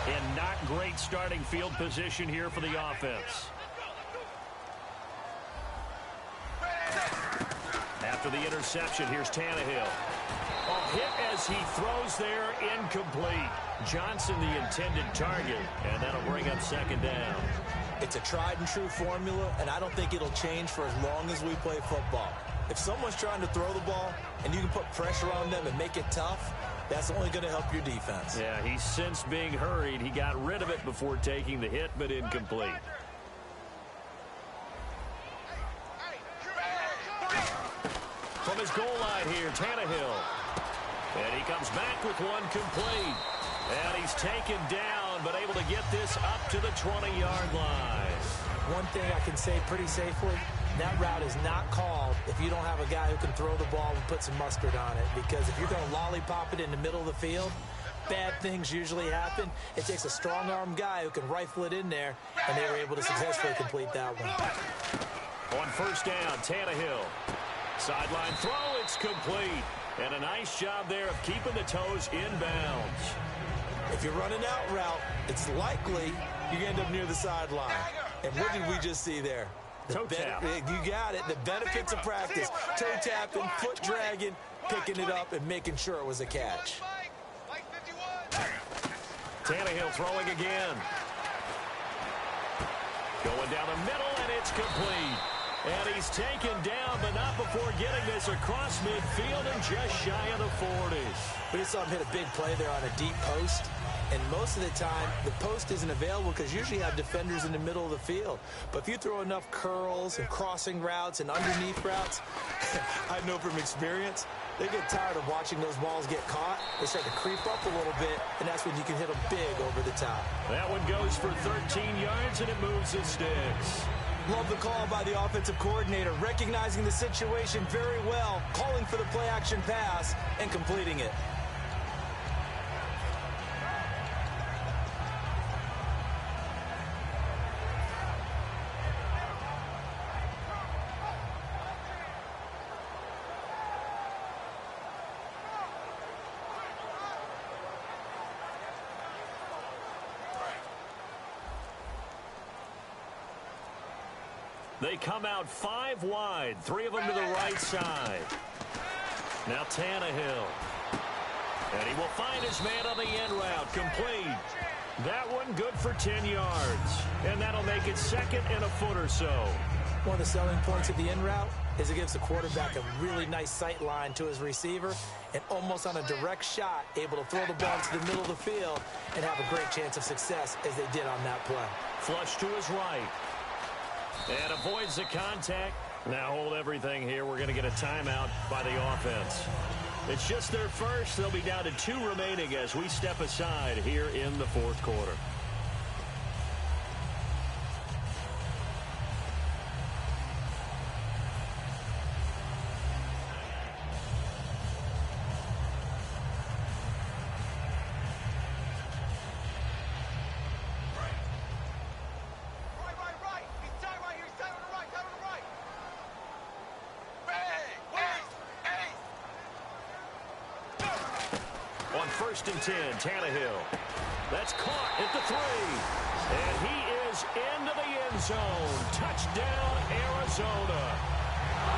Speaker 6: And not great starting field position here for the offense. After the interception, here's Tannehill. A hit as he throws there, incomplete. Johnson the intended target, and that'll bring up second down.
Speaker 7: It's a tried and true formula, and I don't think it'll change for as long as we play football. If someone's trying to throw the ball and you can put pressure on them and make it tough, that's only going to help your defense.
Speaker 6: Yeah, he's since being hurried. He got rid of it before taking the hit, but incomplete. From his goal line here, Tannehill. And he comes back with one complete. And he's taken down, but able to get this up to the 20-yard line.
Speaker 7: One thing I can say pretty safely, that route is not called if you don't have a guy who can throw the ball and put some mustard on it. Because if you're going to lollipop it in the middle of the field, bad things usually happen. It takes a strong-arm guy who can rifle it in there, and they were able to successfully complete that one.
Speaker 6: On first down, Tannehill. Sideline throw, it's complete. And a nice job there of keeping the toes inbounds.
Speaker 7: If you're running out route, it's likely you end up near the sideline. And what did we just see there?
Speaker 6: Toe tap.
Speaker 7: You got it. The benefits of practice. Toe tapping, foot dragging, picking it up, and making sure it was a catch.
Speaker 6: Tannehill throwing again. Going down the middle, and it's complete. And he's taken down, but not before getting this across midfield and just shy of the 40s.
Speaker 7: We just saw him hit a big play there on a deep post. And most of the time, the post isn't available because usually you have defenders in the middle of the field. But if you throw enough curls and crossing routes and underneath routes, I know from experience, they get tired of watching those balls get caught. They start to creep up a little bit, and that's when you can hit them big over the top.
Speaker 6: That one goes for 13 yards, and it moves the sticks.
Speaker 7: Love the call by the offensive coordinator, recognizing the situation very well, calling for the play-action pass, and completing it.
Speaker 6: They come out 5 wide, 3 of them to the right side. Now Tannehill. And he will find his man on the end route, complete. That one good for 10 yards. And that'll make it second and a foot or so.
Speaker 7: One of the selling points of the end route is it gives the quarterback a really nice sight line to his receiver and almost on a direct shot able to throw the ball to the middle of the field and have a great chance of success as they did on that play.
Speaker 6: Flush to his right. And avoids the contact. Now hold everything here. We're going to get a timeout by the offense. It's just their first. They'll be down to 2 remaining as we step aside here in the fourth quarter. 1st and 10. Tannehill. That's caught at the 3. And he is into the end zone. Touchdown, Arizona.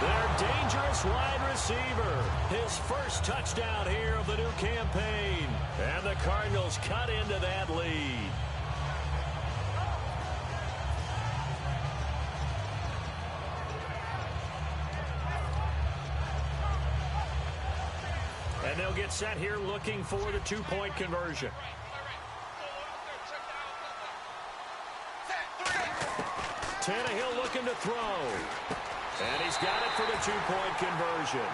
Speaker 6: Their dangerous wide receiver. His first touchdown here of the new campaign. And the Cardinals cut into that lead. And they'll get set here looking for the 2-point conversion. Tannehill looking to throw. And he's got it for the 2-point conversion.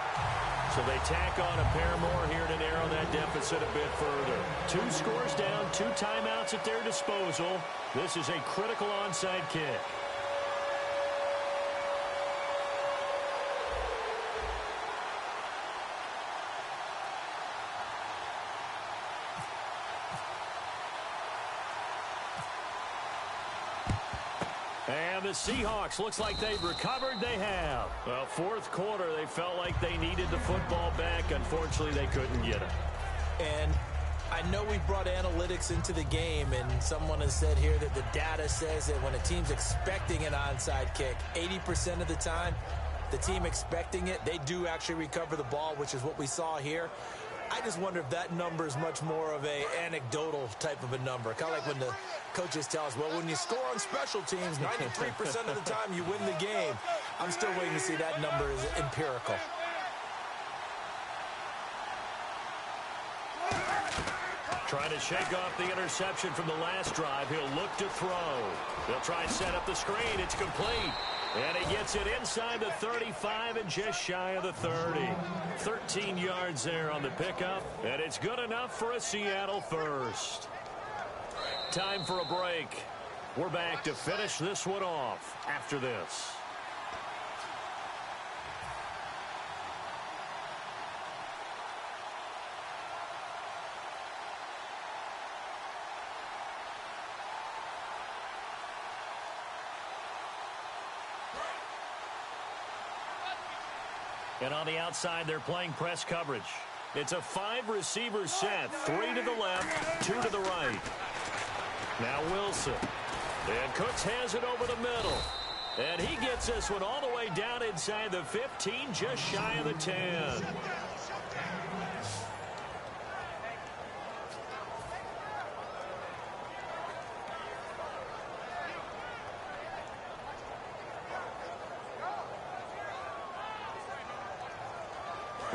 Speaker 6: So they tack on a pair more here to narrow that deficit a bit further. 2 scores down, 2 timeouts at their disposal. This is a critical onside kick. And the Seahawks, looks like they've recovered. They have. Well, 4th quarter, they felt like they needed the football back. Unfortunately, they couldn't get it.
Speaker 7: And I know we brought analytics into the game, and someone has said here that the data says that when a team's expecting an onside kick, 80% of the time, the team expecting it, they do actually recover the ball, which is what we saw here. I just wonder if that number is much more of a anecdotal type of a number. Kind of like when the coaches tell us, well, when you score on special teams, 93% of the time you win the game. I'm still waiting to see that number is empirical.
Speaker 6: Trying to shake off the interception from the last drive. He'll look to throw. They'll try and set up the screen. It's complete. And he gets it inside the 35 and just shy of the 30. 13 yards there on the pickup. And it's good enough for a Seattle first. Time for a break. We're back to finish this one off after this. And on the outside, they're playing press coverage. It's a 5-receiver set. 3 to the left, 2 to the right. Now Wilson. And Cooks has it over the middle. And he gets this one all the way down inside the 15, just shy of the 10.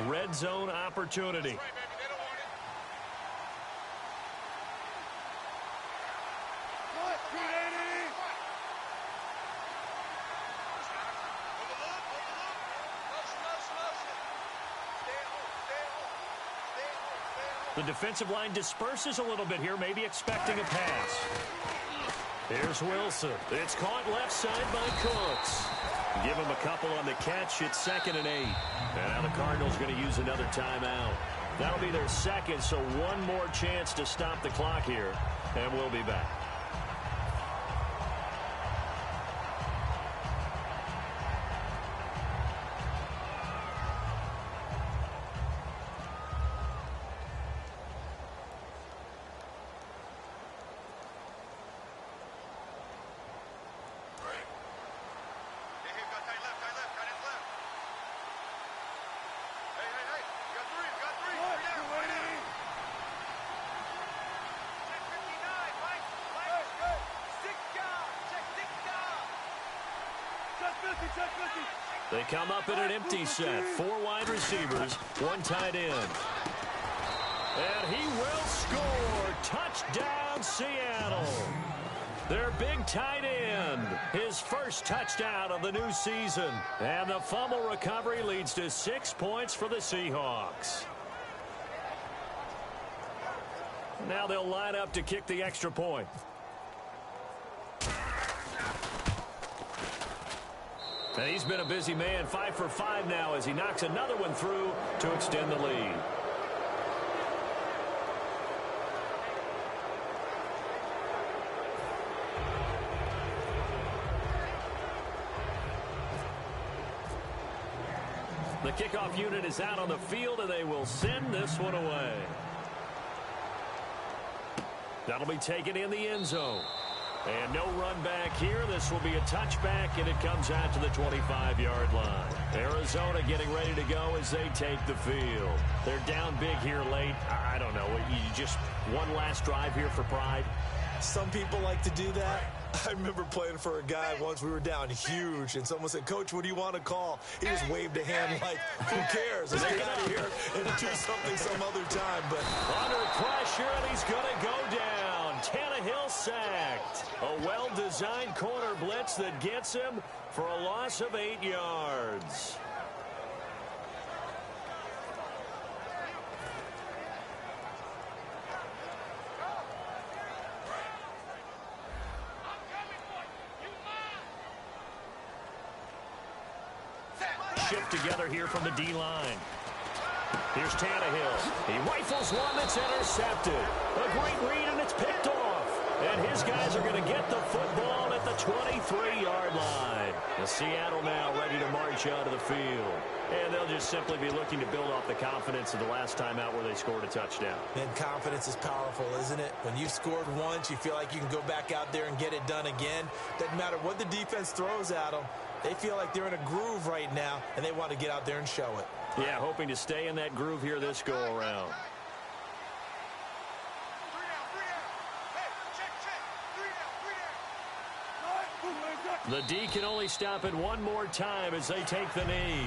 Speaker 6: Red zone opportunity. The defensive line disperses a little bit here, maybe expecting a pass. Here's Wilson. It's caught left side by Cooks. Give him a couple on the catch. It's 2nd and 8. And now the Cardinals going to use another timeout. That'll be their second, so one more chance to stop the clock here. And we'll be back. They come up in an empty set. 4 wide receivers, 1 tight end. And he will score. Touchdown, Seattle. Their big tight end. His first touchdown of the new season. And the fumble recovery leads to 6 points for the Seahawks. Now they'll line up to kick the extra point. And he's been a busy man, 5 for 5 now as he knocks another one through to extend the lead. The kickoff unit is out on the field, and they will send this one away. That'll be taken in the end zone. And no run back here. This will be a touchback, and it comes out to the 25-yard line. Arizona getting ready to go as they take the field. They're down big here late. I don't know. You just one last drive here for pride?
Speaker 7: Some people like to do that. I remember playing for a guy once. We were down huge, and someone said, "Coach, what do you want to call?" He just waved a hand like, who cares? Let's get out of here and do something some other time. But
Speaker 6: under pressure, and he's going to go down. Tannehill sacked. A well-designed corner blitz that gets him for a loss of 8 yards. Shift together here from the D-line. Here's Tannehill. He rifles one that's intercepted. A great read, and it's picked off. And his guys are going to get the football at the 23-yard line. The Seattle now ready to march out of the field. And they'll just simply be looking to build off the confidence of the last time out where they scored a touchdown.
Speaker 7: And confidence is powerful, isn't it? When you've scored once, you feel like you can go back out there and get it done again. Doesn't matter what the defense throws at them. They feel like they're in a groove right now, and they want to get out there and show it.
Speaker 6: Yeah, hoping to stay in that groove here this go-around. The D can only stop it one more time as they take the knee.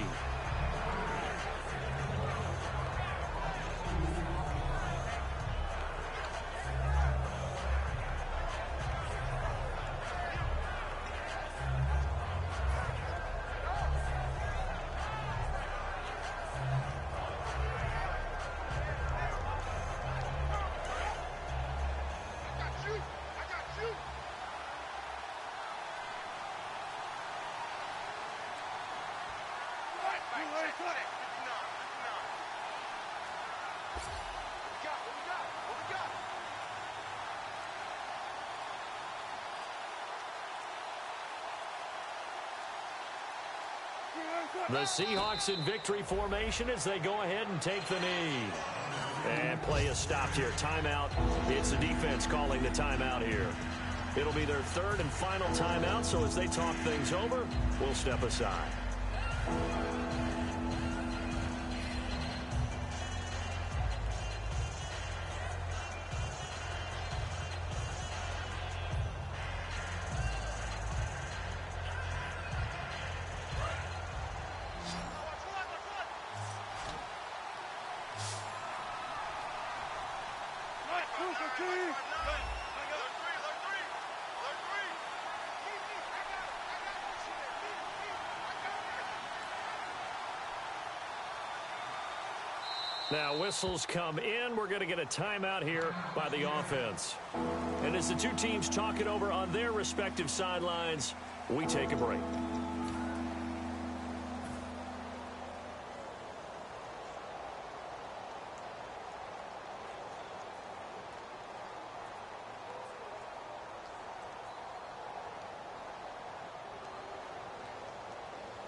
Speaker 6: The Seahawks in victory formation as they go ahead and take the knee. And play is stopped here. Timeout. It's the defense calling the timeout here. It'll be their third and final timeout, so as they talk things over, we'll step aside. Now whistles come in. We're going to get a timeout here by the offense. And as the two teams talk it over on their respective sidelines, we take a break.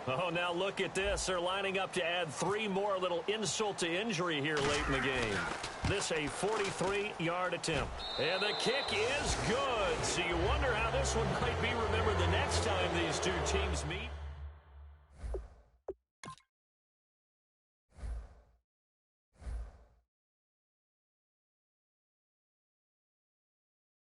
Speaker 6: Oh, now look at this. They're lining up to add 3 more, a little insult to injury here late in the game. This a 43-yard attempt. And the kick is good. So you wonder how this one might be remembered the next time these two teams meet.